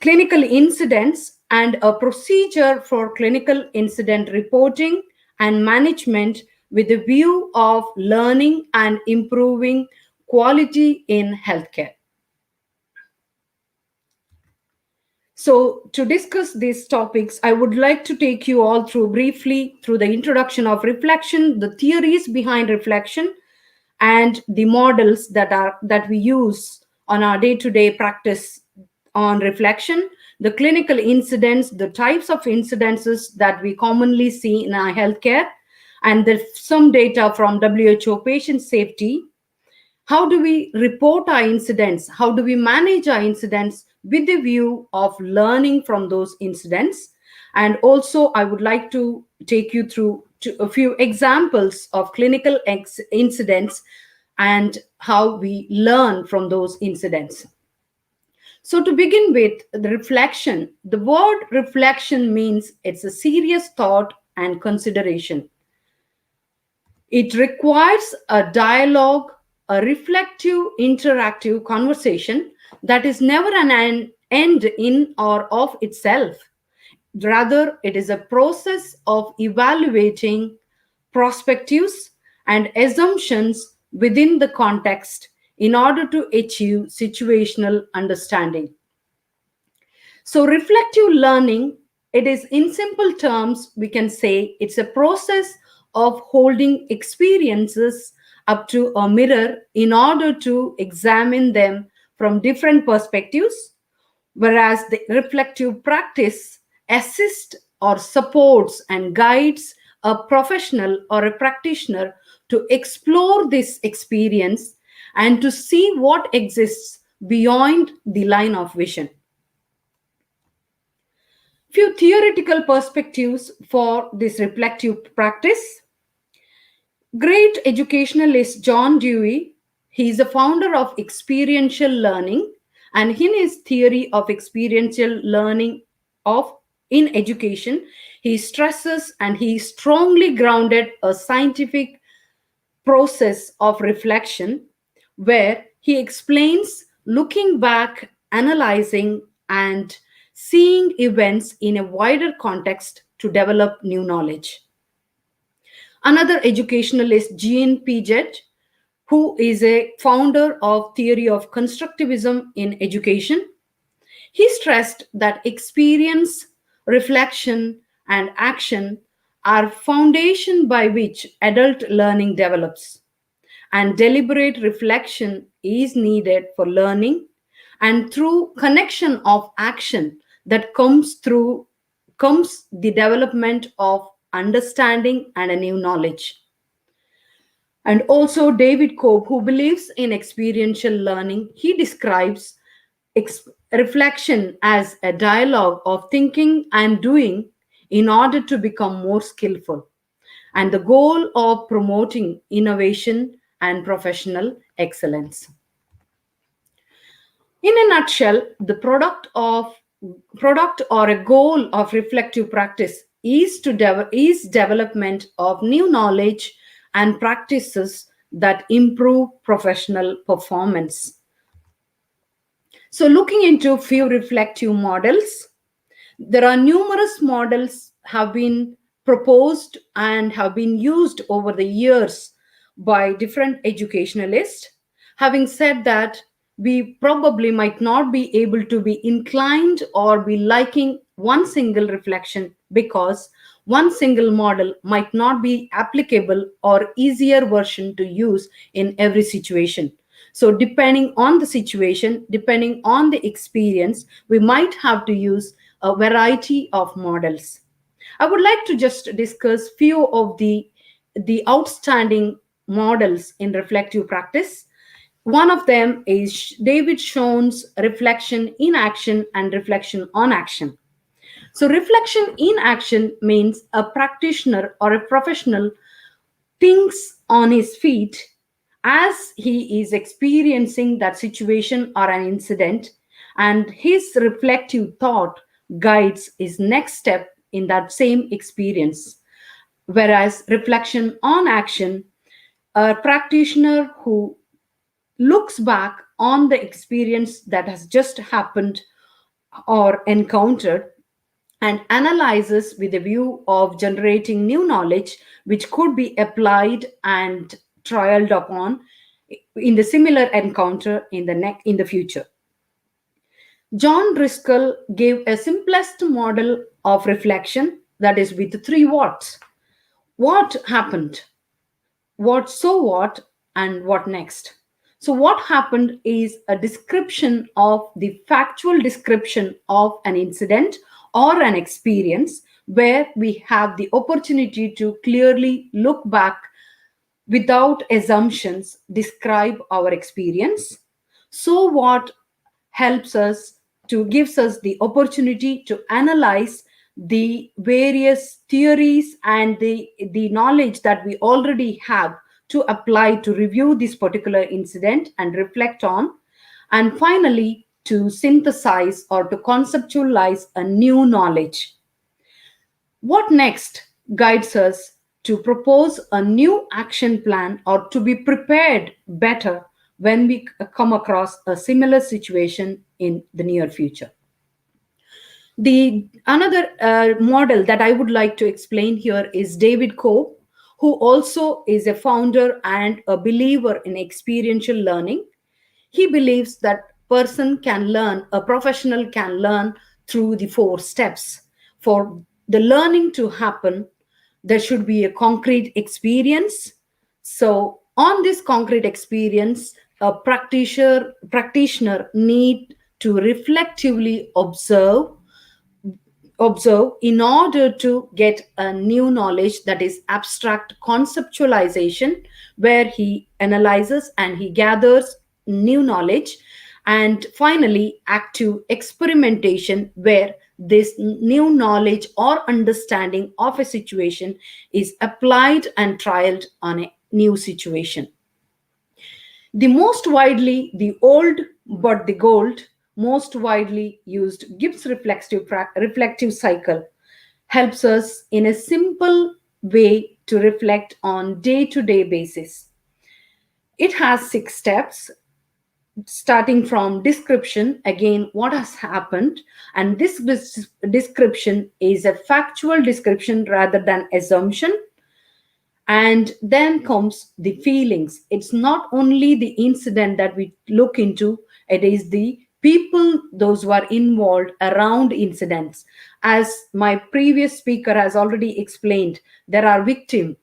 clinical incidents, and a procedure for clinical incident reporting and management with a view of learning and improving quality in healthcare. So to discuss these topics, I would like to take you all through briefly through the introduction of reflection, the theories behind reflection, and the models that we use on our day-to-day practice on reflection, the clinical incidents, the types of incidences that we commonly see in our healthcare, and some data from WHO patient safety. How do we report our incidents? How do we manage our incidents with the view of learning from those incidents? And also, I would like to take you through a few examples of clinical incidents and how we learn from those incidents. So to begin with, the reflection. The word reflection means it's a serious thought and consideration. It requires a dialogue, a reflective, interactive conversation that is never an end in or of itself. Rather, it is a process of evaluating perspectives and assumptions within the context in order to achieve situational understanding. So reflective learning, it is in simple terms, we can say it's a process of holding experiences up to a mirror in order to examine them from different perspectives, whereas the reflective practice assists or supports and guides a professional or a practitioner to explore this experience and to see what exists beyond the line of vision. Few theoretical perspectives for this reflective practice. Great educationalist John Dewey, he is the founder of experiential learning, and in his theory of experiential learning in education, he stresses and he strongly grounded a scientific process of reflection where he explains looking back, analyzing, and seeing events in a wider context to develop new knowledge. Another educationalist, Jean Piaget, who is a founder of theory of constructivism in education, he stressed that experience, reflection, and action are foundation by which adult learning develops, and deliberate reflection is needed for learning, and through connection of action that comes the development of understanding and a new knowledge. And also David Cope, who believes in experiential learning, he describes reflection as a dialogue of thinking and doing in order to become more skillful, and the goal of promoting innovation and professional excellence. In a nutshell, the product or a goal of reflective practice is development of new knowledge and practices that improve professional performance. So looking into few reflective models, there are numerous models have been proposed and have been used over the years by different educationalists. Having said that, we probably might not be able to be inclined or be liking one single reflection, because one single model might not be applicable or easier version to use in every situation. So depending on the situation, depending on the experience, we might have to use a variety of models. I would like to just discuss few of the outstanding models in reflective practice. One of them is David Schoen's reflection in action and reflection on action. So reflection in action means a practitioner or a professional thinks on his feet as he is experiencing that situation or an incident, and his reflective thought guides his next step in that same experience. Whereas reflection on action, a practitioner who looks back on the experience that has just happened or encountered and analyzes with a view of generating new knowledge which could be applied and trialed upon in the similar encounter in the future. John Driscoll gave a simplest model of reflection, that is with three whats. What happened, what, so what, and what next. So what happened is a description of the factual description of an incident or an experience where we have the opportunity to clearly look back without assumptions, describe our experience. So what helps us to gives us the opportunity to analyze the various theories and the knowledge that we already have to apply to review this particular incident and reflect on, and finally to synthesize or to conceptualize a new knowledge. What next guides us to propose a new action plan or to be prepared better when we come across a similar situation in the near future. The another model that I would like to explain here is David Cope, who also is a founder and a believer in experiential learning. He believes that a professional can learn through the four steps. For the learning to happen, there should be a concrete experience. So on this concrete experience, a practitioner need to reflectively observe in order to get a new knowledge, that is abstract conceptualization, where he analyzes and he gathers new knowledge, and finally active experimentation, where this new knowledge or understanding of a situation is applied and trialed on a new situation. The old but the gold, most widely used Gibbs reflective cycle helps us in a simple way to reflect on day-to-day basis. It has 6 steps, starting from description, again, what has happened, and this description is a factual description rather than assumption. And then comes the feelings. It's not only the incident that we look into, it is the people, those who are involved around incidents. As my previous speaker has already explained, there are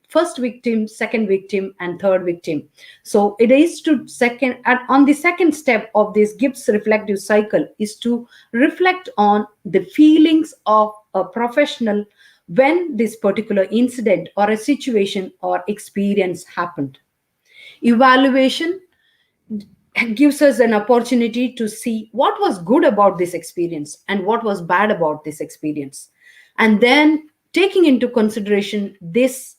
first victim, second victim, and third victim. So it is on the second step of this Gibbs reflective cycle is to reflect on the feelings of a professional when this particular incident or a situation or experience happened. Evaluation gives us an opportunity to see what was good about this experience and what was bad about this experience. And then taking into consideration this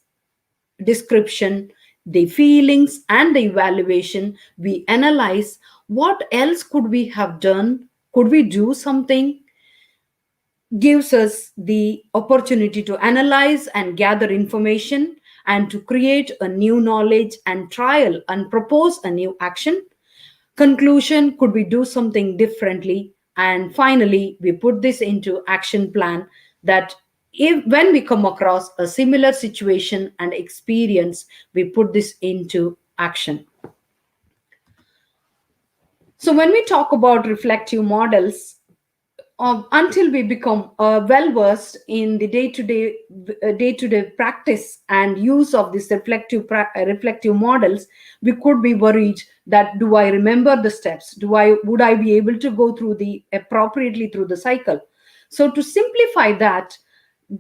description, the feelings and the evaluation, we analyze what else could we have done, could we do something, gives us the opportunity to analyze and gather information and to create a new knowledge and trial and propose a new action. Conclusion, could we do something differently? And finally, we put this into action plan that when we come across a similar situation and experience, we put this into action. So when we talk about reflective models, until we become well versed in the day-to-day practice and use of these reflective models, we could be worried that, do I remember the steps? Would I be able to go through the appropriately through the cycle? So to simplify that,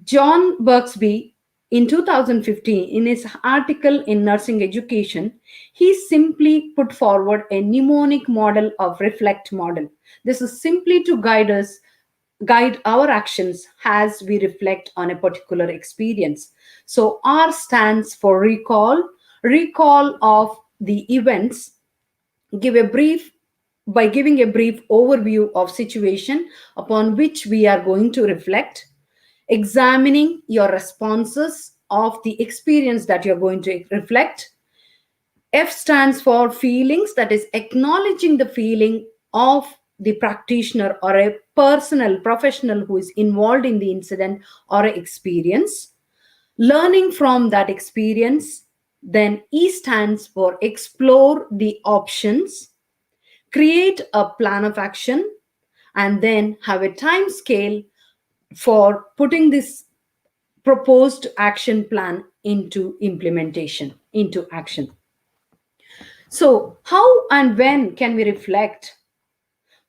John Berksby, in 2015, in his article in Nursing Education, he simply put forward a mnemonic model of reflect model. This is simply to guide our actions as we reflect on a particular experience. So R stands for recall of the events, give a brief by giving a brief overview of situation upon which we are going to reflect, examining your responses of the experience that you're going to reflect. F stands for feelings, that is acknowledging the feeling of the practitioner or a personal professional who is involved in the incident or experience, learning from that experience. Then E stands for explore the options, create a plan of action, and then have a time scale for putting this proposed action plan into implementation, into action. So, how and when can we reflect?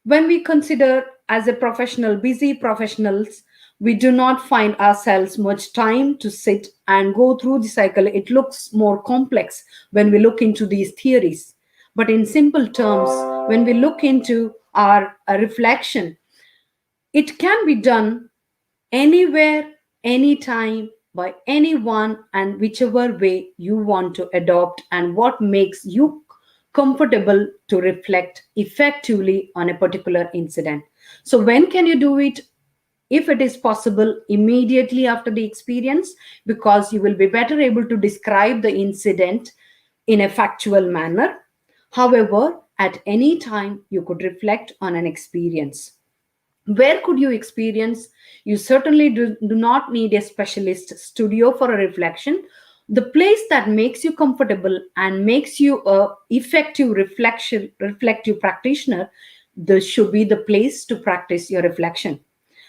When we consider as a professional, busy professionals, we do not find ourselves much time to sit and go through the cycle. It looks more complex when we look into these theories. But in simple terms, when we look into our reflection, it can be done anywhere, anytime, by anyone, and whichever way you want to adopt, and what makes you comfortable to reflect effectively on a particular incident. So, when can you do it? If it is possible, immediately after the experience, because you will be better able to describe the incident in a factual manner. However, at any time, you could reflect on an experience. Where could you experience? You certainly do not need a specialist studio for a reflection. The place that makes you comfortable and makes you a effective reflective practitioner, this should be the place to practice your reflection.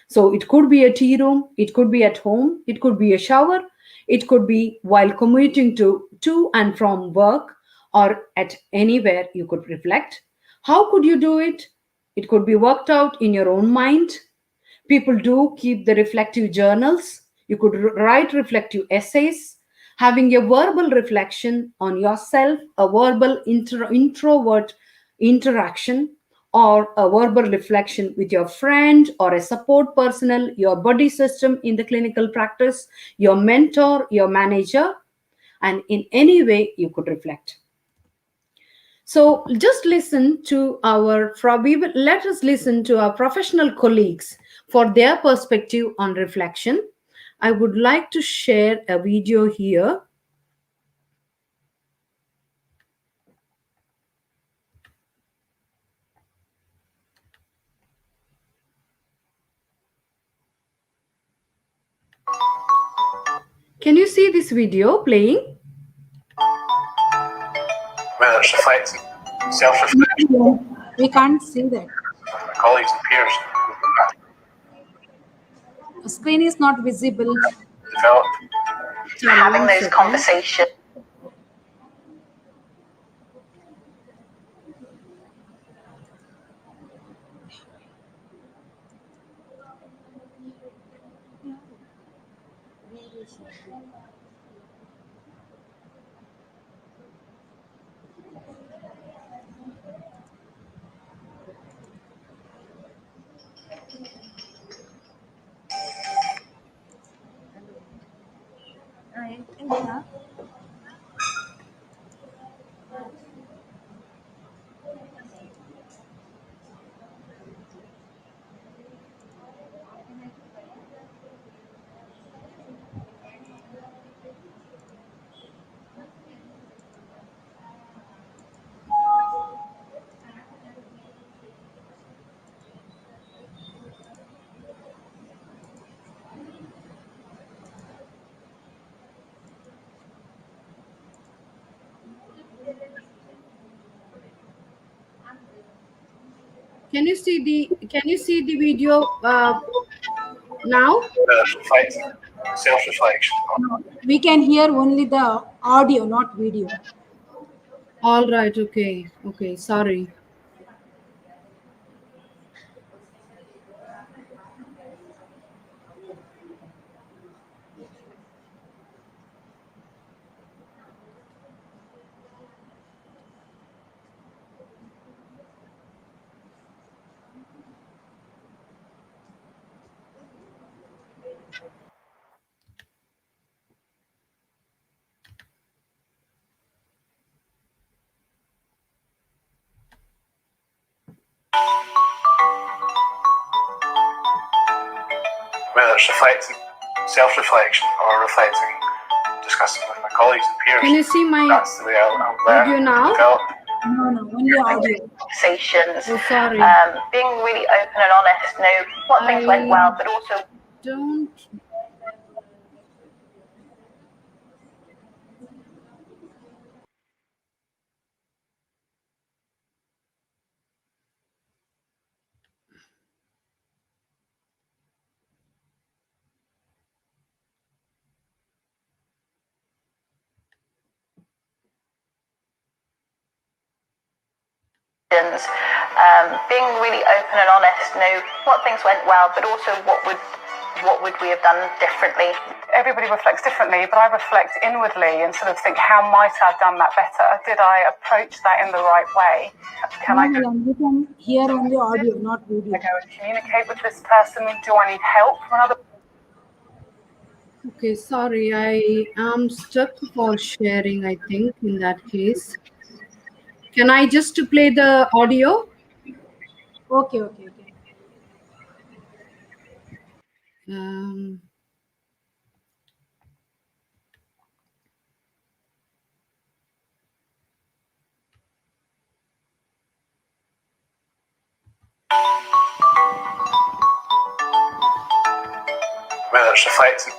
So it could be a tea room, it could be at home, it could be a shower, it could be while commuting to and from work, or at anywhere you could reflect. How could you do it? It could be worked out in your own mind. People do keep the reflective journals. You could write reflective essays, having a verbal reflection on yourself, a verbal introvert interaction, or a verbal reflection with your friend or a support personnel, your buddy system in the clinical practice, your mentor, your manager, and in any way you could reflect. So just listen to let us listen to our professional colleagues for their perspective on reflection. I would like to share a video here. Can you see this video playing? Whether it's reflecting, self-reflection, We can't see that. colleagues and peers, The screen is not visible. develop Having those conversations. Can you see the video now? Whether it's reflecting, self-reflection. We can hear only the audio, not video. All right. Okay. Sorry. Whether it's reflecting, self-reflection, or reflecting, discussing with my colleagues and peers. Can you see my That's the way I'll learn video and now? develop. No, only audio. Conversations, Oh, sorry. being really open and honest, know what things went well, but also Don't. being really open and honest, know what things went well, but also what would we have done differently. Everybody reflects differently, but I reflect inwardly and sort of think, how might I have done that better? Did I approach that in the right way? Can I go We can hear only audio, not video. and communicate with this person? Do I need help from another? Okay, sorry. I am stuck for sharing, I think, in that case. Can I just play the audio? Okay. Um, Whether it's reflecting,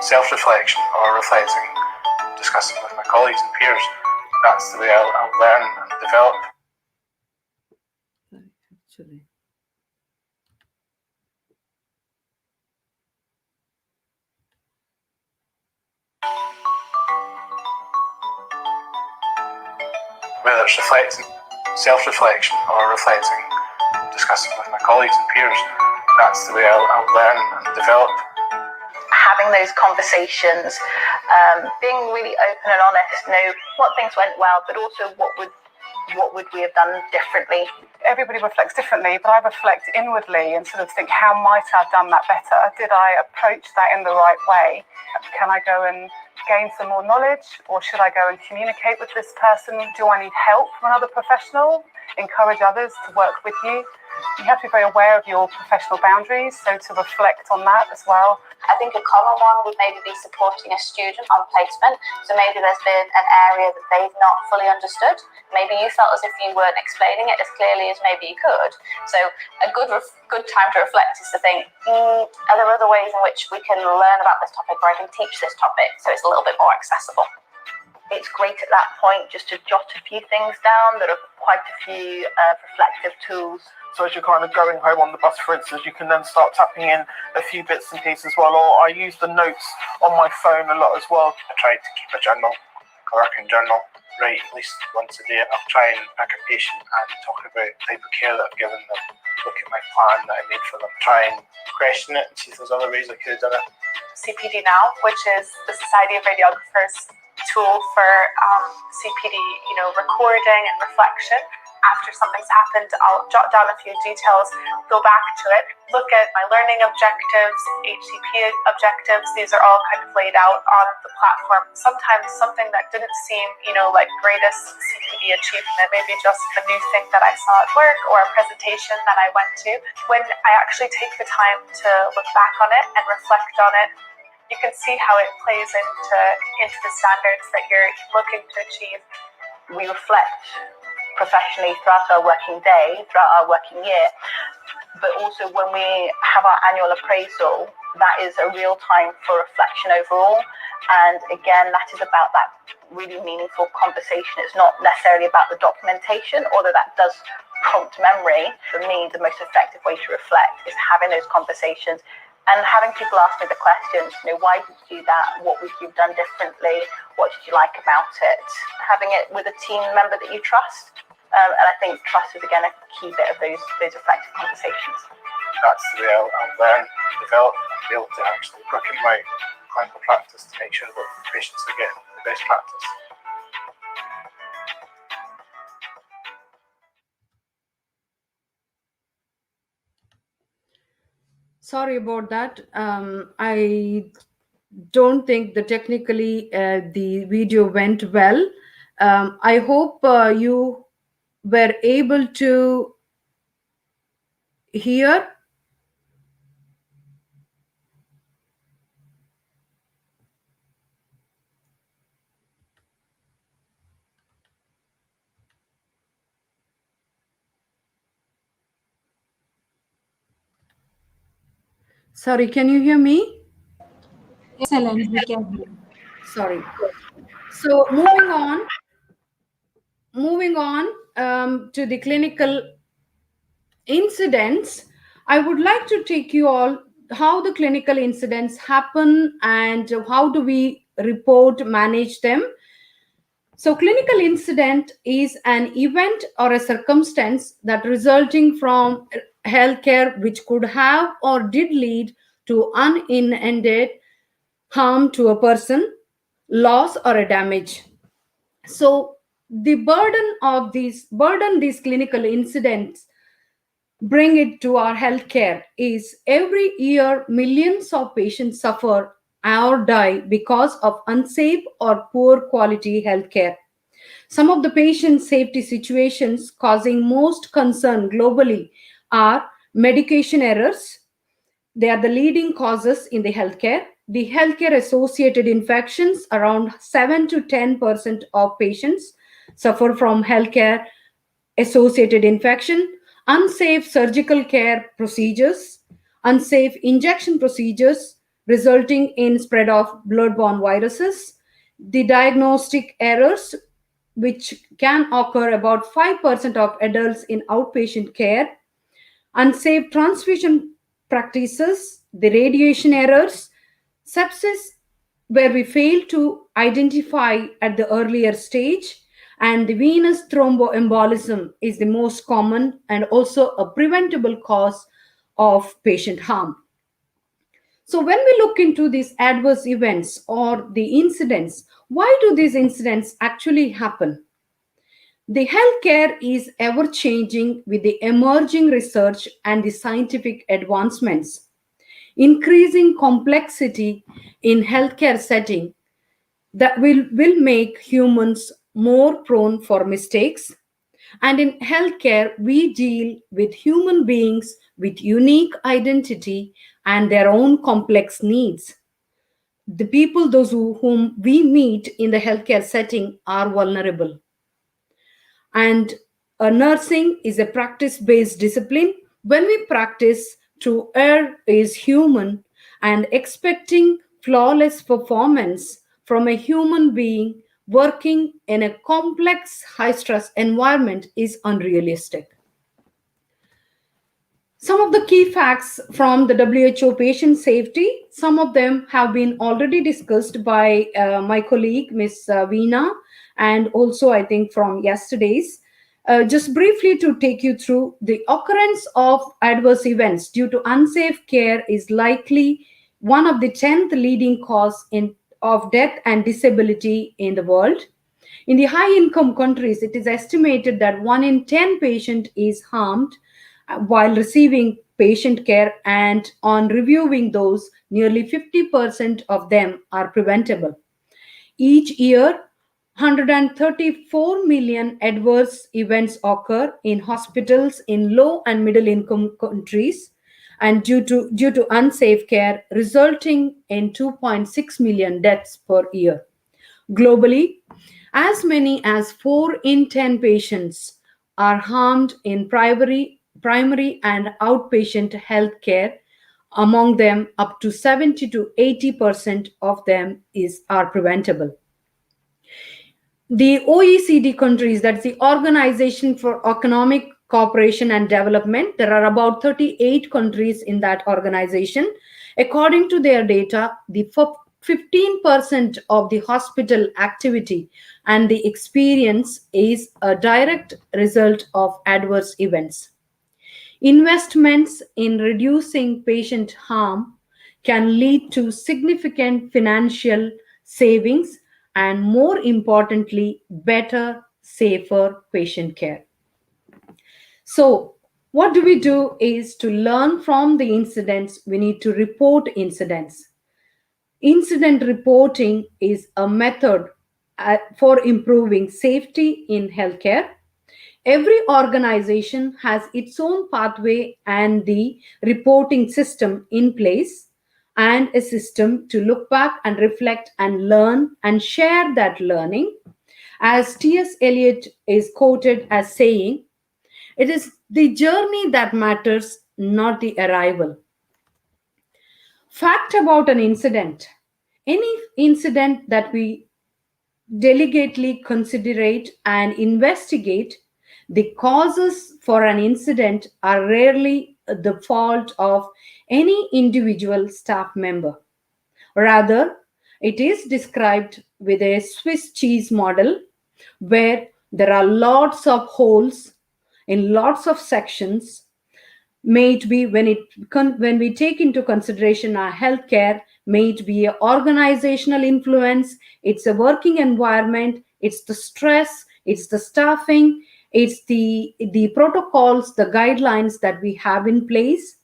self-reflection, or reflecting, discussing with my colleagues and peers. That's the way I'll learn and develop. actually. Whether it's reflecting, self-reflection, or reflecting, discussing with my colleagues and peers. That's the way I'll learn and develop. Having those conversations, being really open and honest, know what things went well, but also what would we have done differently. Everybody reflects differently, but I reflect inwardly and sort of think, how might I have done that better? Did I approach that in the right way? Can I go and gain some more knowledge, or should I go and communicate with this person? Do I need help from another professional? Encourage others to work with you. You have to be very aware of your professional boundaries, so to reflect on that as well. I think a common one would maybe be supporting a student on placement. So maybe there's been an area that they've not fully understood. Maybe you felt as if you weren't explaining it as clearly as maybe you could. So a good time to reflect is to think, are there other ways in which we can learn about this topic, or I can teach this topic so it's a little bit more accessible? It's great at that point just to jot a few things down. There are quite a few reflective tools. So as you're kind of going home on the bus, for instance, you can then start tapping in a few bits and pieces as well. Or I use the notes on my phone a lot as well. I try to keep a journal, a working journal, write at least once a day. I'll try and pick a patient and talk about the type of care that I've given them, look at my plan that I made for them, try and question it and see if there's other ways I could have done it. CPD Now, which is the Society of Radiographers tool for CPD, recording and reflection. After something's happened, I'll jot down a few details, go back to it, look at my learning objectives, HCP objectives. These are all kind of laid out on the platform. Sometimes something that didn't seem, like greatest CPD achievement, maybe just a new thing that I saw at work or a presentation that I went to. When I actually take the time to look back on it and reflect on it, you can see how it plays into the standards that you're looking to achieve. We reflect professionally throughout our working day, throughout our working year, but also when we have our annual appraisal, that is a real time for reflection overall. And again, that is about that really meaningful conversation. It's not necessarily about the documentation, although that does prompt memory, for me, the most effective way to reflect is having those conversations and having people ask me the questions, why did you do that? What would you have done differently? What did you like about it? Having it with a team member that you trust. And I think trust is, again, a key bit of those reflective conversations. That's the way I'll learn, develop, and be able to actually work in my clinical practice to make sure that patients are getting the best practice. Sorry about that. I don't think technically the video went well. I hope you were able to hear. Sorry, can you hear me? Excellent, we can hear. Sorry. So moving on to the clinical incidents, I would like to take you all how the clinical incidents happen and how do we report, manage them. So clinical incident is an event or a circumstance that resulting from healthcare which could have or did lead to unintended harm to a person, loss or a damage. So the burden these clinical incidents bring it to our healthcare is every year millions of patients suffer or die because of unsafe or poor quality healthcare. Some of the patient safety situations causing most concern globally are medication errors. They are the leading causes in the healthcare. The healthcare associated infections, around 7 to 10% of patients suffer from healthcare associated infection. Unsafe surgical care procedures, unsafe injection procedures resulting in spread of bloodborne viruses, the diagnostic errors which can occur about 5% of adults in outpatient care, unsafe transfusion practices, the radiation errors, sepsis where we fail to identify at the earlier stage, and the venous thromboembolism is the most common and also a preventable cause of patient harm. So when we look into these adverse events or the incidents, why do these incidents actually happen? The healthcare is ever changing with the emerging research and the scientific advancements. Increasing complexity in healthcare setting that will make humans more prone for mistakes. And in healthcare, we deal with human beings with unique identity and their own complex needs. The people, whom we meet in the healthcare setting, are vulnerable. And nursing is a practice-based discipline. When we practice to err is human, and expecting flawless performance from a human being working in a complex high-stress environment is unrealistic. Some of the key facts from the WHO patient safety, some of them have been already discussed by my colleague, Ms. Veena, and also I think from yesterday's. Just briefly to take you through, the occurrence of adverse events due to unsafe care is likely one of the 10th leading cause of death and disability in the world. In the high-income countries, it is estimated that 1 in 10 patient is harmed while receiving patient care, and on reviewing those, nearly 50% of them are preventable. Each year, 134 million adverse events occur in hospitals in low and middle income countries, and due to unsafe care, resulting in 2.6 million deaths per year. Globally, as many as 4 in 10 patients are harmed in primary and outpatient health care. Among them, up to 70 to 80% of them are preventable. The OECD countries, that's the Organization for Economic Cooperation and Development. There are about 38 countries in that organization. According to their data, the 15% of the hospital activity and the experience is a direct result of adverse events. Investments in reducing patient harm can lead to significant financial savings and, more importantly, better, safer patient care. So, what do we do is to learn from the incidents, we need to report incidents. Incident reporting is a method for improving safety in healthcare. Every organization has its own pathway and the reporting system in place, and a system to look back and reflect and learn and share that learning. As T.S. Eliot is quoted as saying, it is the journey that matters, not the arrival. Fact about an incident. Any incident that we deliberately considerate and investigate, the causes for an incident are rarely the fault of any individual staff member. Rather, it is described with a Swiss cheese model where there are lots of holes in lots of sections. May it be when we take into consideration our healthcare, may it be a organizational influence, it's a working environment, it's the stress, it's the staffing, it's the protocols, the guidelines that we have in place,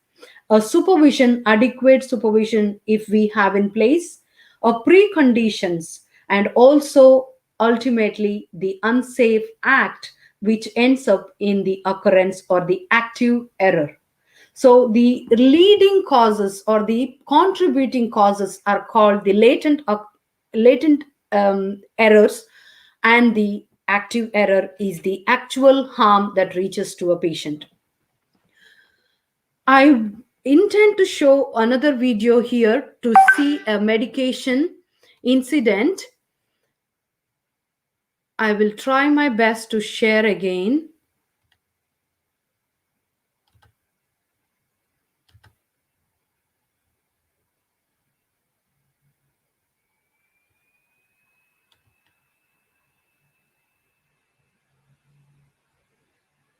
a supervision, adequate supervision if we have in place, or preconditions, and also ultimately the unsafe act which ends up in the occurrence or the active error. So the leading causes or the contributing causes are called the latent errors, and the active error is the actual harm that reaches to a patient. I intend to show another video here to see a medication incident. I will try my best to share again.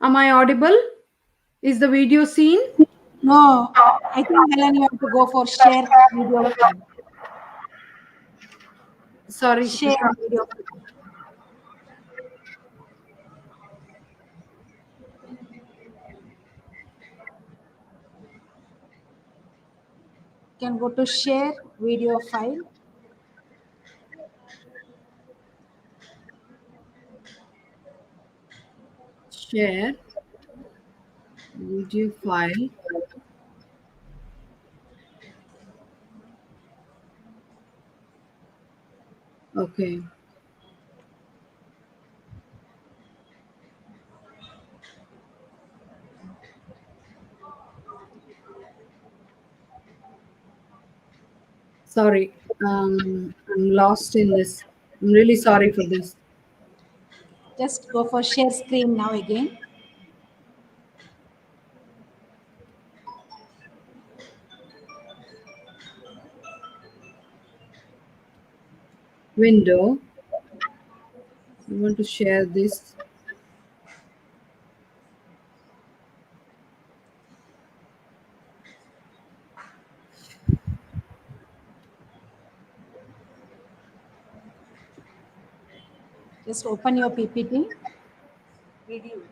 Am I audible? Is the video seen? No, I think Helen, you have to go for share video. Sorry. Share video. You can go to share video file. Share video file. Okay. Sorry, I'm lost in this. I'm really sorry for this. Just go for share screen now again. Window. I want to share this. Just open your PPT. Video.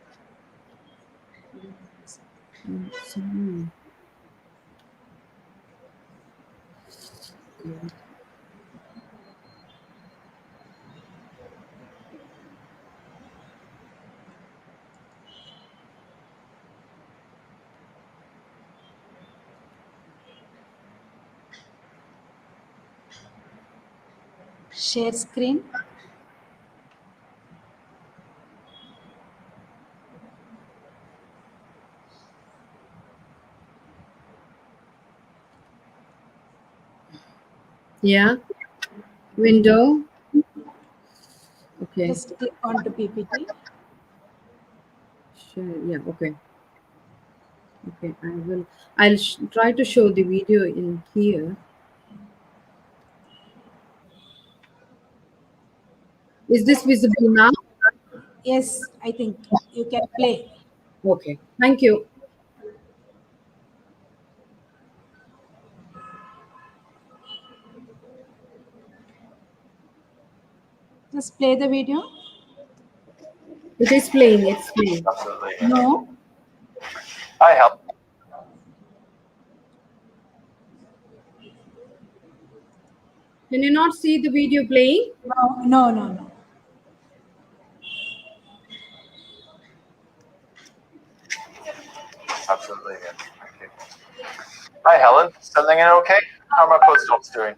Share screen. Yeah. Window. Okay. Just click on the PPT. share. Yeah, okay. Okay, I'll try to show the video in here. Is this visible now? Yes, I think you can play. Okay, thank you. Just play the video. It is playing, it's playing. Absolutely. No. I help. Can you not see the video playing? No. Absolutely. Yeah. Thank you. Hi, Helen. Settling in okay? How are my postdocs doing?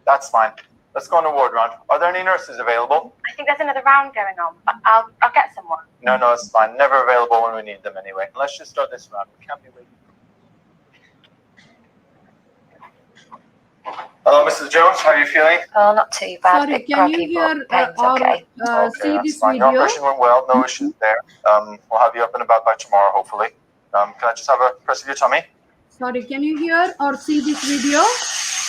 That's fine. Let's go on a ward round. Are there any nurses available? I think there's another round going on, but I'll get someone. No, it's fine. Never available when we need them anyway. Let's just start this round. We can't be waiting. Hello, Mrs. Jones. How are you feeling? Oh, not too bad. Sorry, Bit can you groggy, hear but pain's or okay. see that's this fine. Your video? operation went well. No issues there. We'll have you up and about by tomorrow, hopefully. Can I just have a press of your tummy? Sorry, can you hear or see this video?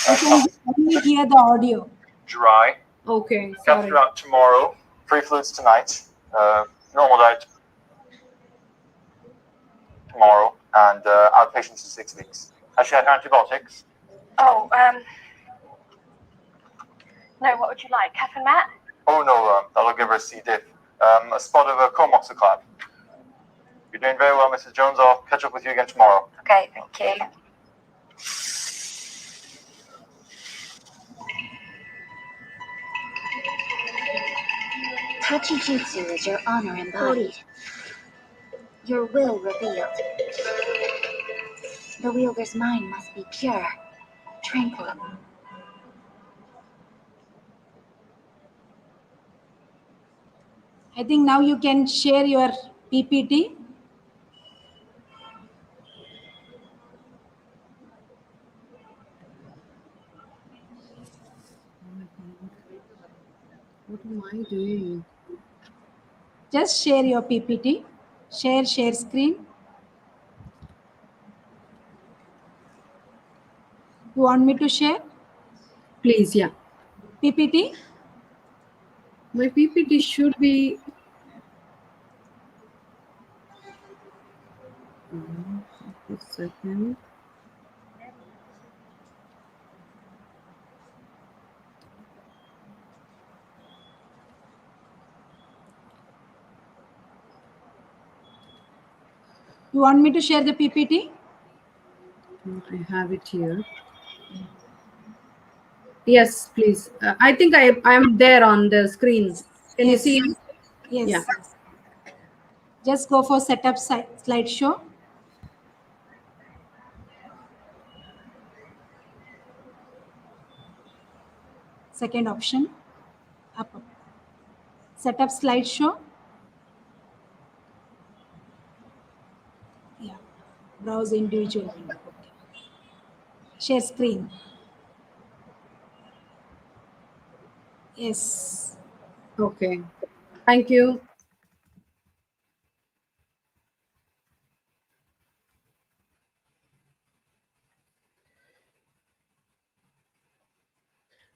I can only hear the audio. Dry. Okay, Kept sorry. throughout tomorrow. Free fluids tonight. Normal diet tomorrow. And outpatients in 6 weeks. Has she had antibiotics? Oh, no, what would you like? Catherine Matt? Oh no, that'll give her a C. diff. A spot of comoxiclab. You're doing very well, Mrs. Jones. I'll catch up with you again tomorrow. Okay, thank you. Tachi-jutsu is your honor embodied, your will revealed. The wielder's mind must be pure, tranquil. I think now you can share your PPT. What am I doing? Just share your PPT. Share screen. You want me to share Please, yeah. PPT? My PPT should be. A second. You want me to share the PPT? I have it here. Yes, please. I think I am there on the screen. Can you see it? Yes. Yeah. Just go for setup slideshow. Second option. Up. Setup slideshow. Yeah. Browse individual window. Okay. Share screen. Yes. Okay. Thank you.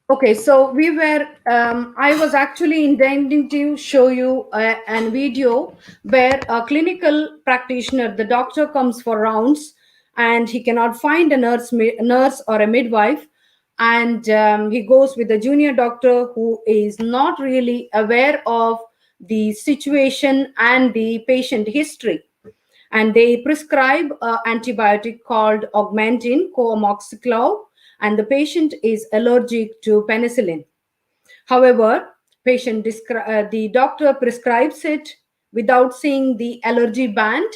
Okay, so I was actually intending to show you a video where a clinical practitioner, the doctor comes for rounds and he cannot find a nurse or a midwife. And he goes with a junior doctor who is not really aware of the situation and the patient history. And they prescribe an antibiotic called Augmentin, coamoxiclav, and the patient is allergic to penicillin. However, the doctor prescribes it without seeing the allergy band,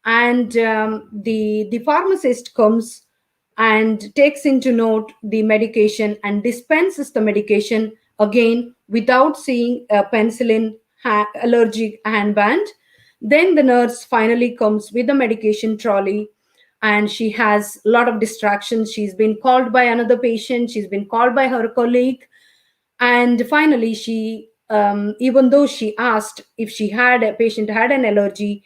and the pharmacist comes and takes into note the medication and dispenses the medication again without seeing a penicillin allergic handband. Then the nurse finally comes with the medication trolley, and she has a lot of distractions. She's been called by another patient, she's been called by her colleague, and finally she even though she asked if a patient had an allergy,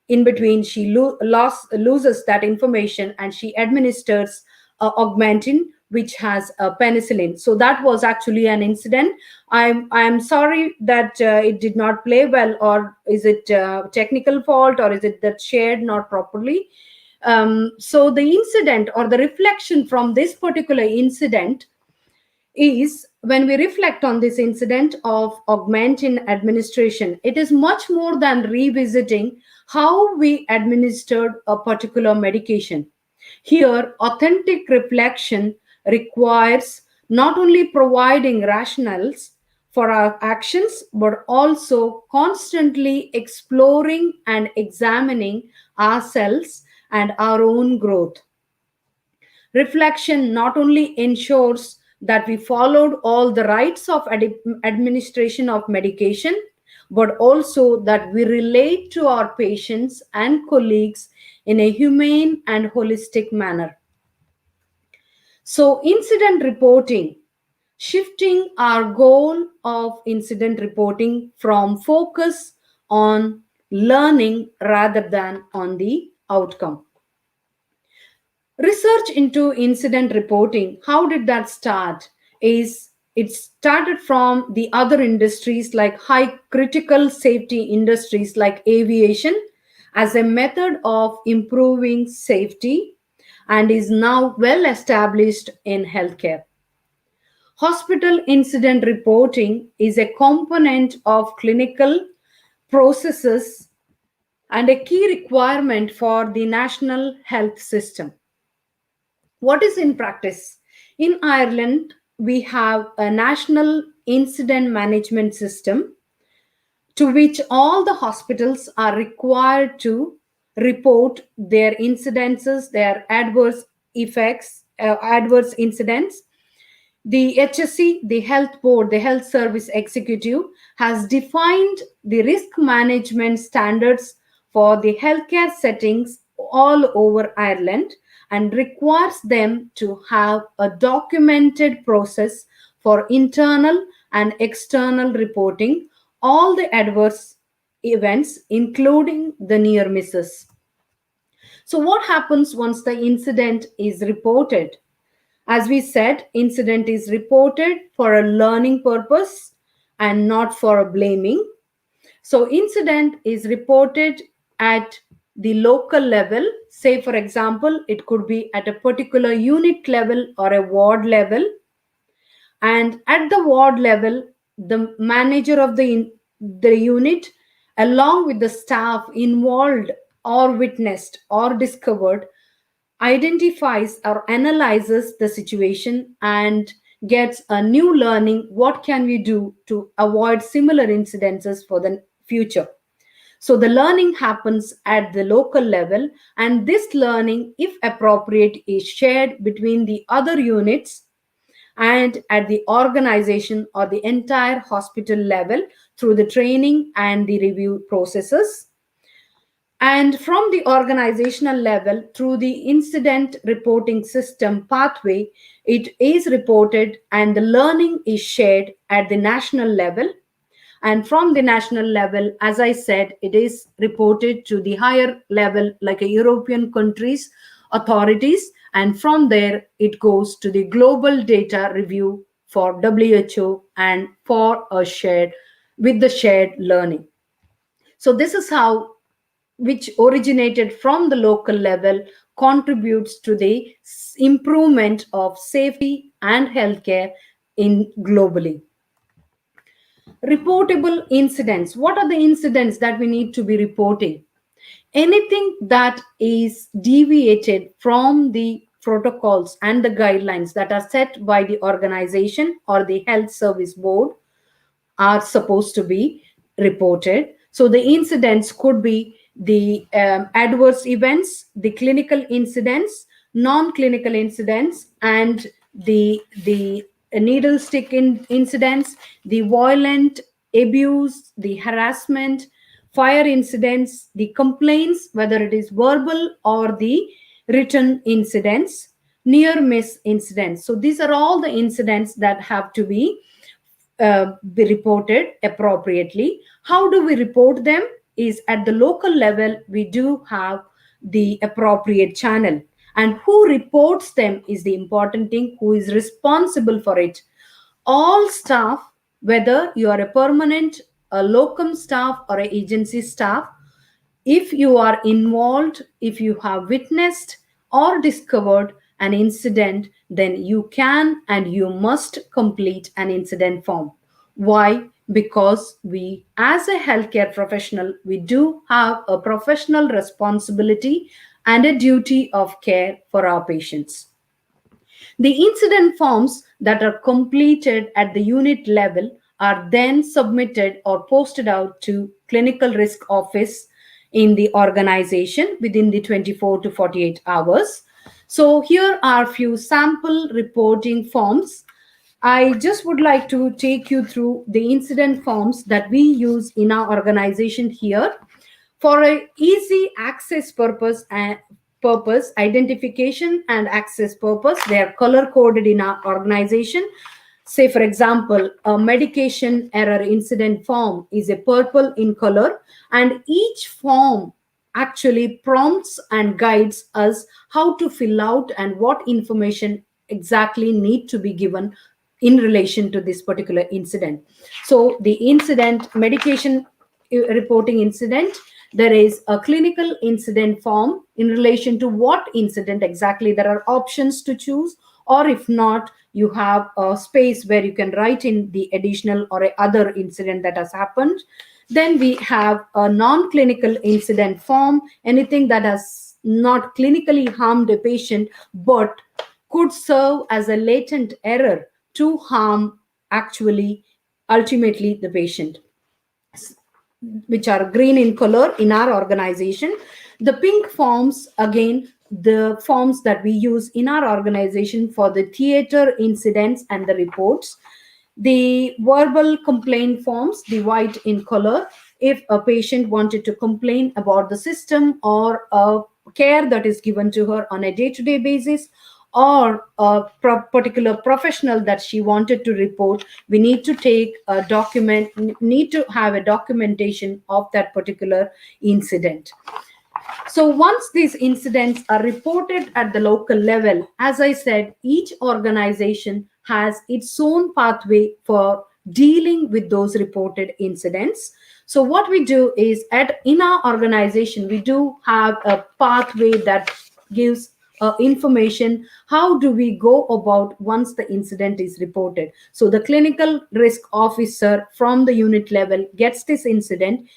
in between she loses that information and she administers augmentin, which has penicillin. So that was actually an incident. I'm sorry that it did not play well, or is it technical fault, or is it that shared not properly? So the incident or the reflection from this particular incident is, when we reflect on this incident of augmentin administration, it is much more than revisiting how we administered a particular medication. Here, authentic reflection requires not only providing rationales for our actions, but also constantly exploring and examining ourselves and our own growth. Reflection not only ensures that we followed all the rights of administration of medication, but also that we relate to our patients and colleagues in a humane and holistic manner. So, incident reporting, shifting our goal of incident reporting from focus on learning rather than on the outcome. Research into incident reporting, how did that start? It started from the other industries, like high critical safety industries like aviation, as a method of improving safety, and is now well established in healthcare. Hospital incident reporting is a component of clinical processes and a key requirement for the national health system. What is in practice? In Ireland, we have a national incident management system to which all the hospitals are required to report their incidences, their adverse effects, adverse incidents. The HSE, the Health Board, the Health Service Executive, has defined the risk management standards for the healthcare settings all over Ireland, and requires them to have a documented process for internal and external reporting all the adverse events, including the near misses. So what happens once the incident is reported? As we said, incident is reported for a learning purpose and not for a blaming. So incident is reported at the local level. Say, for example, it could be at a particular unit level or a ward level. And at the ward level, the manager of the unit, along with the staff involved or witnessed or discovered, identifies or analyzes the situation and gets a new learning. What can we do to avoid similar incidences for the future? So the learning happens at the local level, and this learning, if appropriate, is shared between the other units and at the organization or the entire hospital level through the training and the review processes. And from the organizational level, through the incident reporting system pathway, it is reported and the learning is shared at the national level. And from the national level, as I said, it is reported to the higher level, like a European countries, authorities. And from there, it goes to the global data review for WHO and for a shared, with the shared learning. So this is how, which originated from the local level, contributes to the improvement of safety and healthcare in globally. Reportable incidents. What are the incidents that we need to be reporting? Anything that is deviated from the protocols and the guidelines that are set by the organization or the health service board are supposed to be reported. So the incidents could be the adverse events, the clinical incidents, non-clinical incidents, and the needle stick incidents, the violent abuse, the harassment, fire incidents, the complaints, whether it is verbal or the written incidents, near miss incidents. So these are all the incidents that have to be be reported appropriately. How do we report them? Is at the local level, we do have the appropriate channel. And who reports them is the important thing, who is responsible for it. All staff, whether you are a permanent, a locum staff, or an agency staff, if you are involved, if you have witnessed or discovered an incident, then you can and you must complete an incident form. Why? Because we, as a healthcare professional, we do have a professional responsibility and a duty of care for our patients. The incident forms that are completed at the unit level are then submitted or posted out to clinical risk office in the organization within the 24 to 48 hours. So here are few sample reporting forms. I just would like to take you through the incident forms that we use in our organization here. For a easy access purpose and identification and access purpose, they are color coded in our organization. Say, for example, a medication error incident form is a purple in color, and each form actually prompts and guides us how to fill out and what information exactly need to be given in relation to this particular incident. So the incident medication reporting incident, there is a clinical incident form in relation to what incident exactly. There are options to choose, or if not, you have a space where you can write in the additional or a other incident that has happened. Then we have a non-clinical incident form, anything that has not clinically harmed a patient but could serve as a latent error to harm actually ultimately the patient, which are green in color in our organization. The pink forms, again, the forms that we use in our organization for the theater incidents and the reports. The verbal complaint forms, the white in color, if a patient wanted to complain about the system or a care that is given to her on a day-to-day basis, or a particular professional that she wanted to report, we need to take a document, need to have a documentation of that particular incident. So once these incidents are reported at the local level, as I said, each organization has its own pathway for dealing with those reported incidents. So what we do is, in our organization, we do have a pathway that gives information, how do we go about once the incident is reported. So the clinical risk officer from the unit level gets this incident,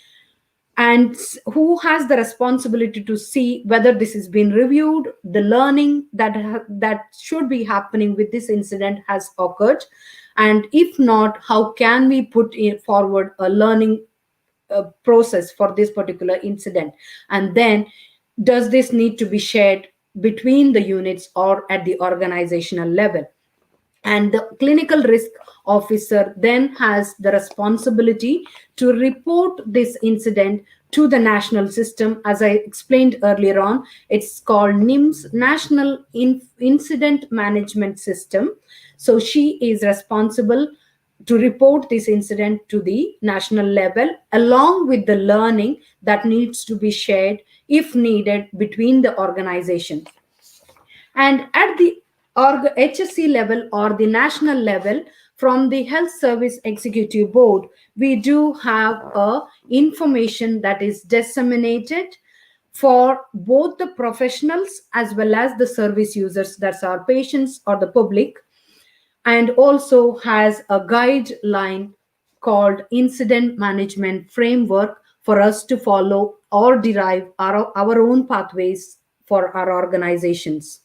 and who has the responsibility to see whether this has been reviewed, the learning that should be happening with this incident has occurred, and if not, how can we put forward a learning process for this particular incident, and then does this need to be shared between the units or at the organizational level. And the clinical risk officer then has the responsibility to report this incident to the national system. As I explained earlier on, it's called NIMS, National Incident Management System. So she is responsible to report this incident to the national level, along with the learning that needs to be shared if needed between the organization. And at the HSC level or the national level, from the Health Service Executive Board, we do have information that is disseminated for both the professionals as well as the service users, that's our patients or the public, and also has a guideline called Incident Management Framework for us to follow or derive our own pathways for our organizations.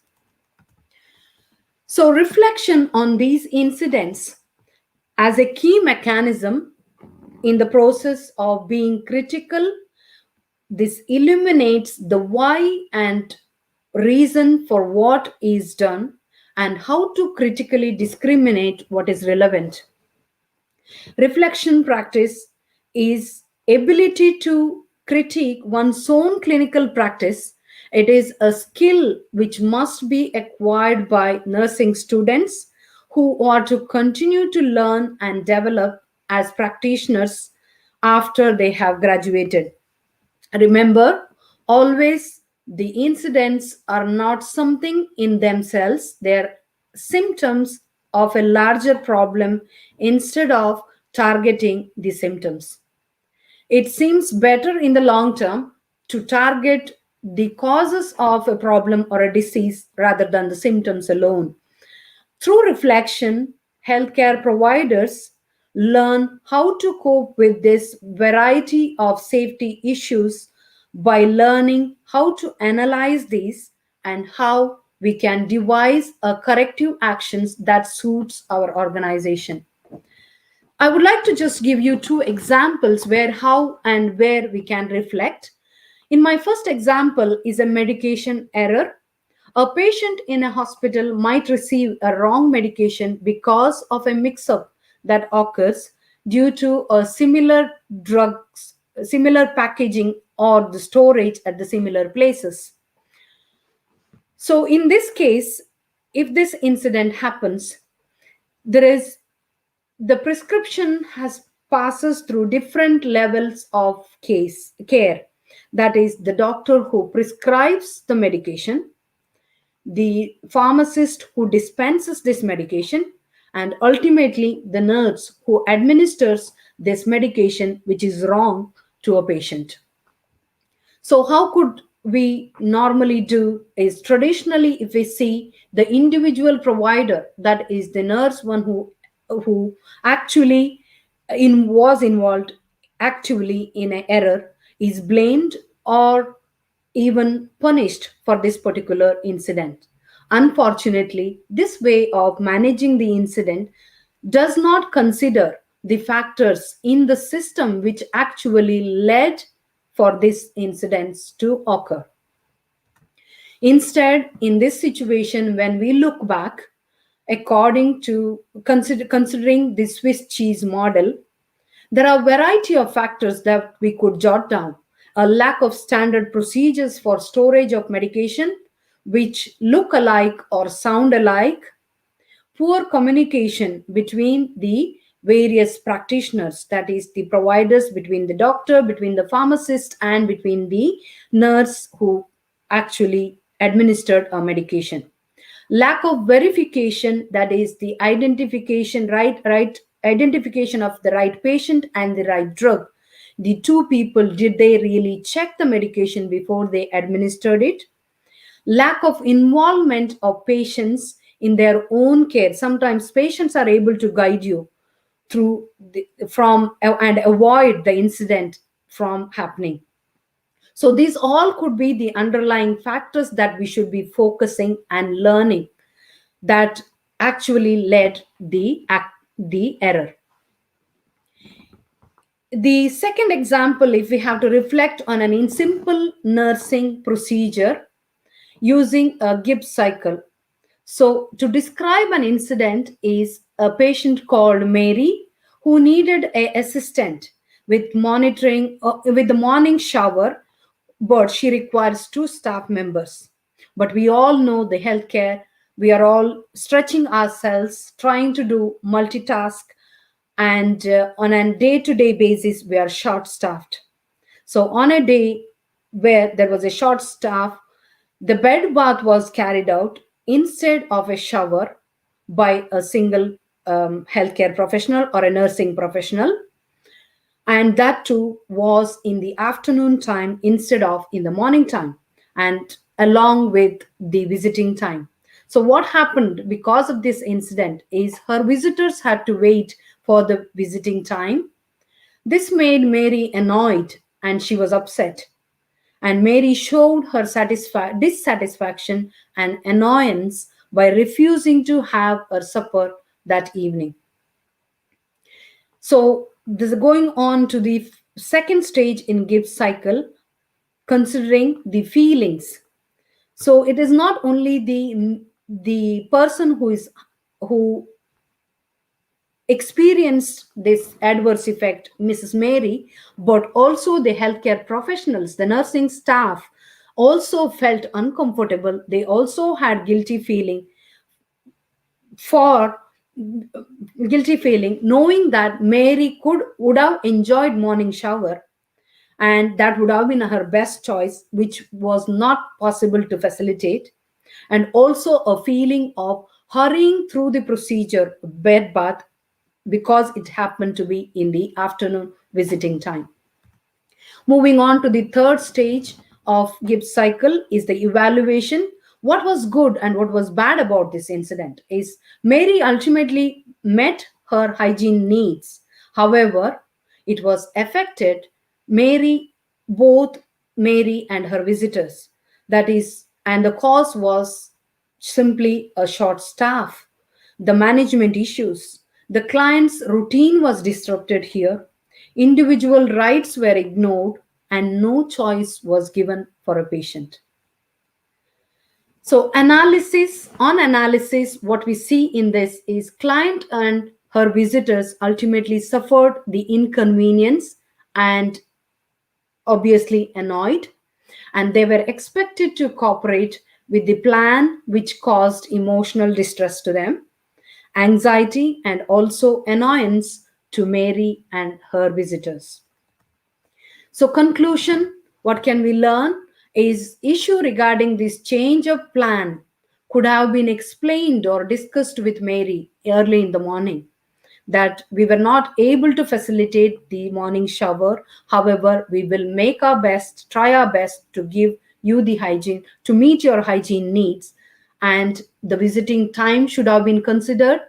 So reflection on these incidents as a key mechanism in the process of being critical, this illuminates the why and reason for what is done and how to critically discriminate what is relevant. Reflection practice is ability to critique one's own clinical practice. It is a skill which must be acquired by nursing students who are to continue to learn and develop as practitioners after they have graduated. Remember, always the incidents are not something in themselves, they're symptoms of a larger problem instead of targeting the symptoms. It seems better in the long term to target the causes of a problem or a disease rather than the symptoms alone. Through reflection, healthcare providers learn how to cope with this variety of safety issues by learning how to analyze these and how we can devise a corrective actions that suits our organization. I would like to just give you two examples where how and where we can reflect. In my first example is a medication error. A patient in a hospital might receive a wrong medication because of a mix-up that occurs due to a similar drugs, similar packaging or the storage at the similar places. So in this case, if this incident happens, there is the prescription has passes through different levels of care. That is the doctor who prescribes the medication, the pharmacist who dispenses this medication, and ultimately the nurse who administers this medication which is wrong to a patient. So how could we normally do is traditionally if we see the individual provider, that is the nurse one who actually was involved actively in an error, is blamed or even punished for this particular incident. Unfortunately, this way of managing the incident does not consider the factors in the system which actually led for these incidents to occur. Instead, in this situation, when we look back, according to considering the Swiss cheese model, there are a variety of factors that we could jot down. A lack of standard procedures for storage of medication, which look alike or sound alike, poor communication between the various practitioners, that is the providers, between the doctor, between the pharmacist, and between the nurse who actually administered a medication. Lack of verification, that is the identification identification of the right patient and the right drug. The two people, did they really check the medication before they administered it? Lack of involvement of patients in their own care. Sometimes patients are able to guide you through and avoid the incident from happening. So these all could be the underlying factors that we should be focusing and learning that actually led the error. The second example, if we have to reflect on an simple nursing procedure using a Gibbs cycle. So to describe an incident is a patient called Mary who needed an assistant with monitoring with the morning shower, but she requires 2 staff members. But we all know the healthcare, we are all stretching ourselves, trying to do multitask, and on a day-to-day basis, we are short-staffed. So on a day where there was a short staff, the bed bath was carried out instead of a shower by a single healthcare professional or a nursing professional. And that too was in the afternoon time instead of in the morning time, and along with the visiting time. So what happened because of this incident is her visitors had to wait for the visiting time. This made Mary annoyed and she was upset. And Mary showed her dissatisfaction and annoyance by refusing to have her supper that evening. So this is going on to the second stage in Gibbs cycle, considering the feelings. So it is not only the person who experienced this adverse effect, Mrs. Mary, but also the healthcare professionals, the nursing staff also felt uncomfortable. They also had guilty feeling for guilty feeling, knowing that Mary would have enjoyed morning shower, and that would have been her best choice, which was not possible to facilitate, and also a feeling of hurrying through the procedure, bed bath, because it happened to be in the afternoon visiting time. Moving on to the third stage of Gibbs cycle is the evaluation. What was good and what was bad about this incident is Mary ultimately met her hygiene needs. However, it was affected both Mary and her visitors. That is, and the cause was simply a short staff, the management issues. The client's routine was disrupted here. Individual rights were ignored and no choice was given for a patient. So analysis, what we see in this is client and her visitors ultimately suffered the inconvenience and obviously annoyed, and they were expected to cooperate with the plan, which caused emotional distress to them, anxiety, and also annoyance to Mary and her visitors. So conclusion, what can we learn is issue regarding this change of plan could have been explained or discussed with Mary early in the morning, that we were not able to facilitate the morning shower. However, we will make our best, try our best to give you the hygiene, to meet your hygiene needs, and the visiting time should have been considered,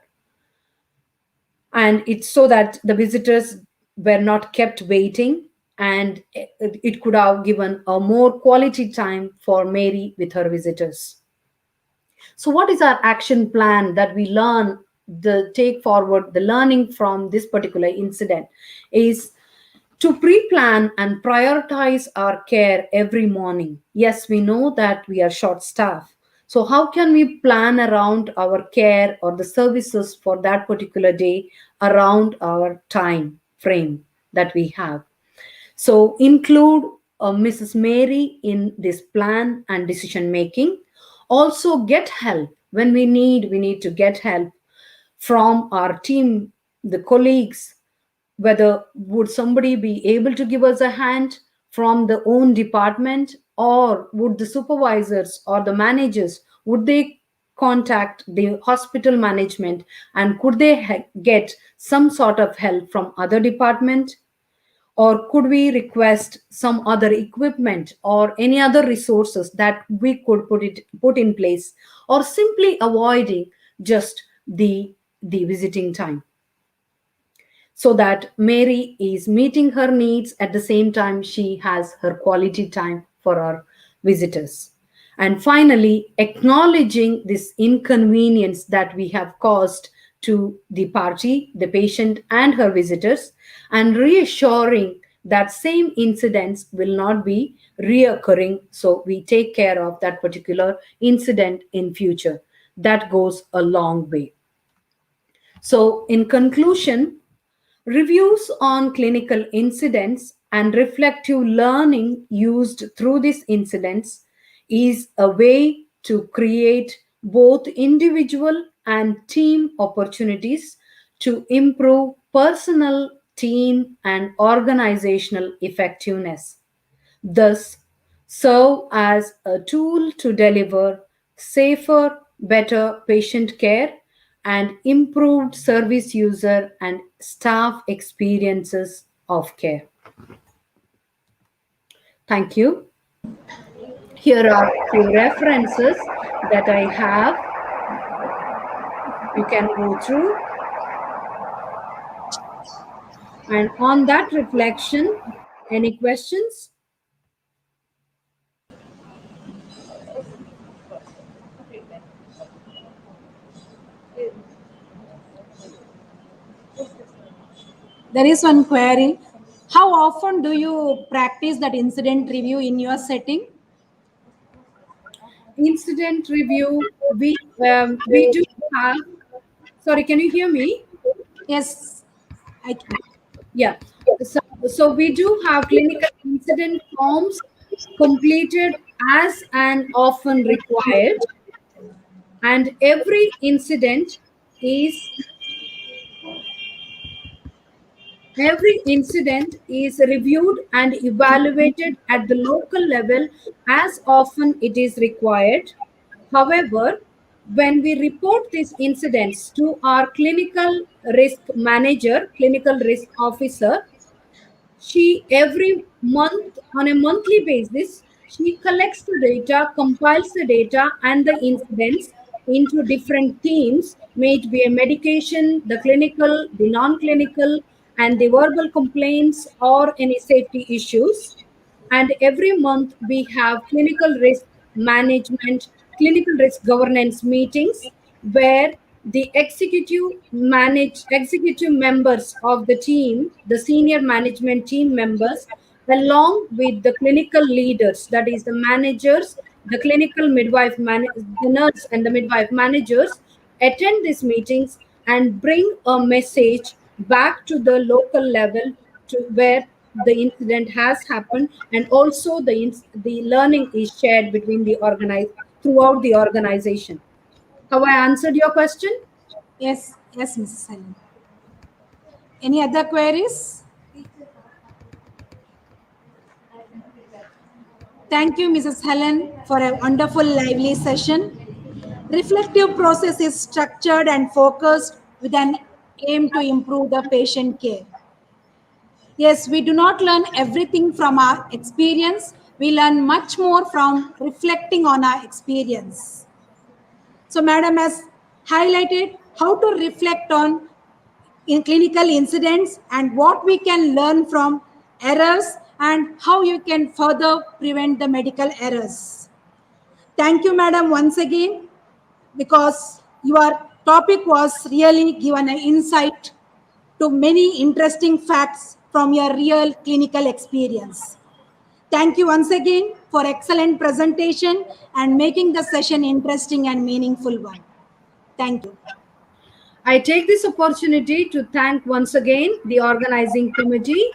and it's so that the visitors were not kept waiting, and it could have given a more quality time for Mary with her visitors. So what is our action plan that we learn, the take forward, the learning from this particular incident is to pre-plan and prioritize our care every morning. Yes, we know that we are short staffed. So how can we plan around our care or the services for that particular day around our time frame that we have? So include Mrs. Mary in this plan and decision making. Also get help when we need to get help from our team, the colleagues, whether would somebody be able to give us a hand from the own department, or would the supervisors or the managers, would they contact the hospital management, and could they get some sort of help from other department, or could we request some other equipment or any other resources that we could put in place, or simply avoiding just the visiting time, so that Mary is meeting her needs at the same time she has her quality time for our visitors. And finally, acknowledging this inconvenience that we have caused to the party, the patient and her visitors, and reassuring that same incidents will not be reoccurring, so we take care of that particular incident in future. That goes a long way. So in conclusion, reviews on clinical incidents and reflective learning used through these incidents is a way to create both individual and team opportunities to improve personal, team, and organizational effectiveness. Thus, serve as a tool to deliver safer, better patient care and improved service user and staff experiences of care. Thank you. Here are a few references that I have. You can go through. And on that reflection, any questions? There is one query. How often do you practice that incident review in your setting? Incident review, we do have. Sorry, can you hear me? Yes, I can. Yeah. So we do have clinical incident forms completed as and often required, and every incident is Every incident is reviewed and evaluated at the local level as often it is required. However, when we report these incidents to our clinical risk officer, she every month on a monthly basis she collects the data, compiles the data and the incidents into different themes, may it be a medication, the clinical, the non-clinical, and the verbal complaints or any safety issues. And every month we have clinical risk management, clinical risk governance meetings where the executive members of the team, the senior management team members, along with the clinical leaders, that is the managers, the clinical the nurse and the midwife managers, attend these meetings and bring a message back to the local level to where the incident has happened, and also the learning is shared between the throughout the organization. Have I answered your question? Yes, yes, Mrs. Helen. Any other queries? Thank you, Mrs. Helen, for a wonderful, lively session. Reflective process is structured and focused with an aim to improve the patient care. Yes, we do not learn everything from our experience. We learn much more from reflecting on our experience. So, Madam has highlighted how to reflect on in clinical incidents and what we can learn from errors and how you can further prevent the medical errors. Thank you, Madam, once again, because your topic was really given an insight to many interesting facts from your real clinical experience. Thank you once again for excellent presentation and making the session interesting and meaningful one. Thank you. I take this opportunity to thank once again the organizing committee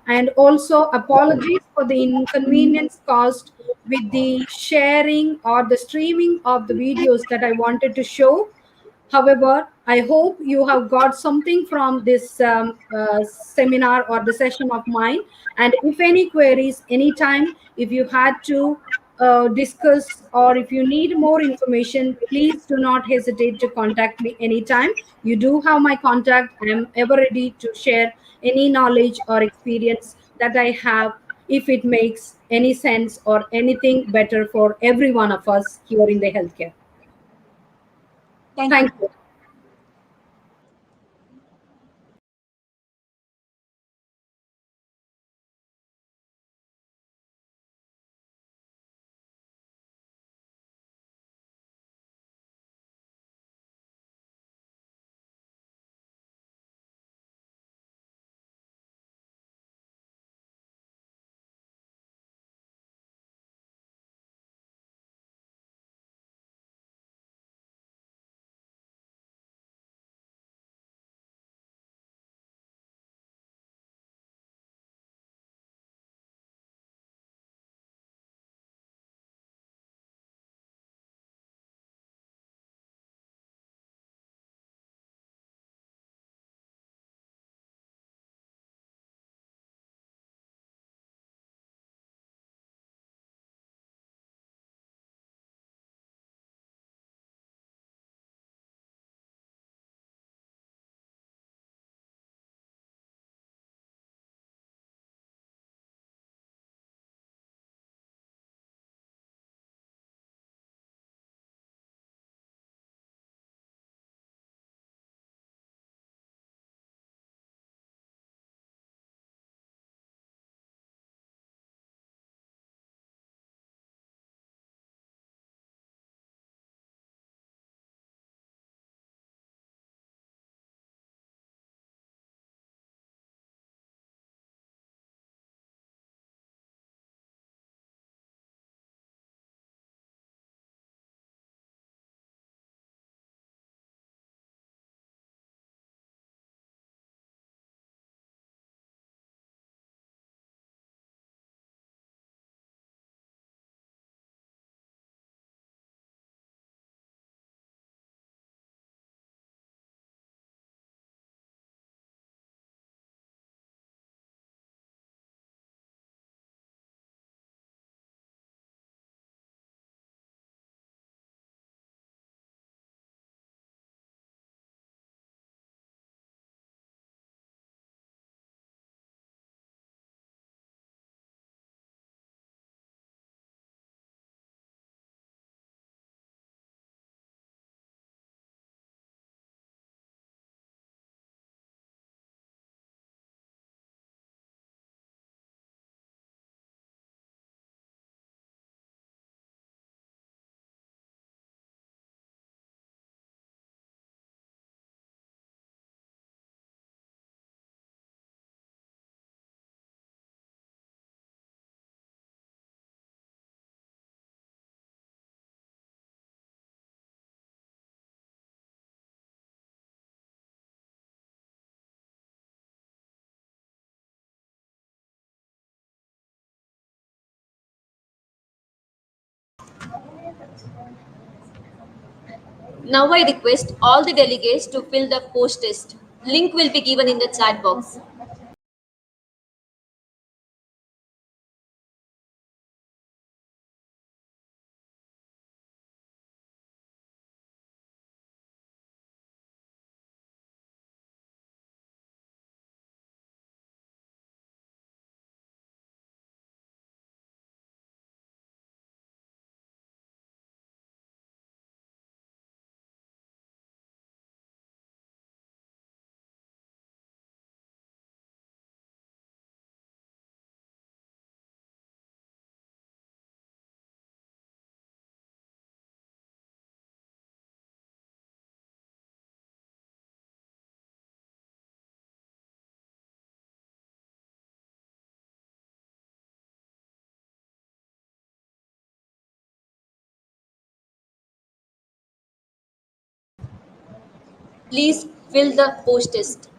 and also apologies for the inconvenience caused with the sharing or the streaming of the videos that I wanted to show. However, I hope you have got something from this seminar or the session of mine. And if any queries, anytime, if you had to discuss or if you need more information, please do not hesitate to contact me anytime. You do have my contact. I am ever ready to share any knowledge or experience that I have if it makes any sense or anything better for every one of us here in the healthcare. Thank Thank you. you. Now I request all the delegates to fill the post test. Link will be given in the chat box. Please fill the post test.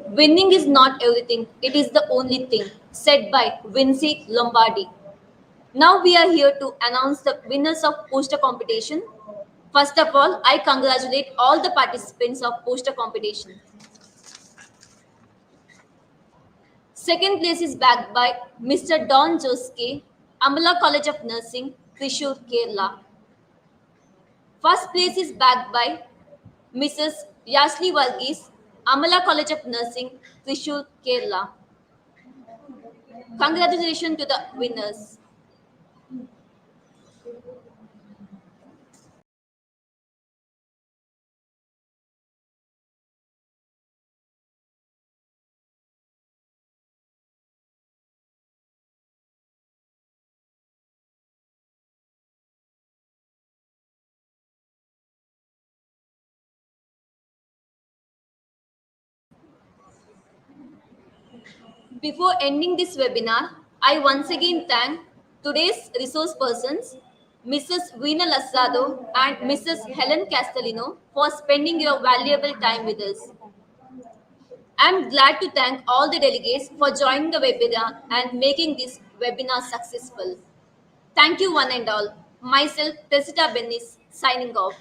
Winning is not everything, it is the only thing, said by Vinci Lombardi. Now we are here to announce the winners of poster competition. First of all, I congratulate all the participants of poster competition. Second place is backed by Mr. Don Joske, Amala College of Nursing, Thrissur, Kerala. First place is backed by Mrs. Yasli Varghese, Amala College of Nursing, Thrissur, Kerala. Congratulations to the winners. Before ending this webinar, I once again thank today's resource persons, Mrs. Veena Lasado and Mrs. Helen Castellino, for spending your valuable time with us. I'm glad to thank all the delegates for joining the webinar and making this webinar successful. Thank you, one and all. Myself, Tessita Bennis, signing off.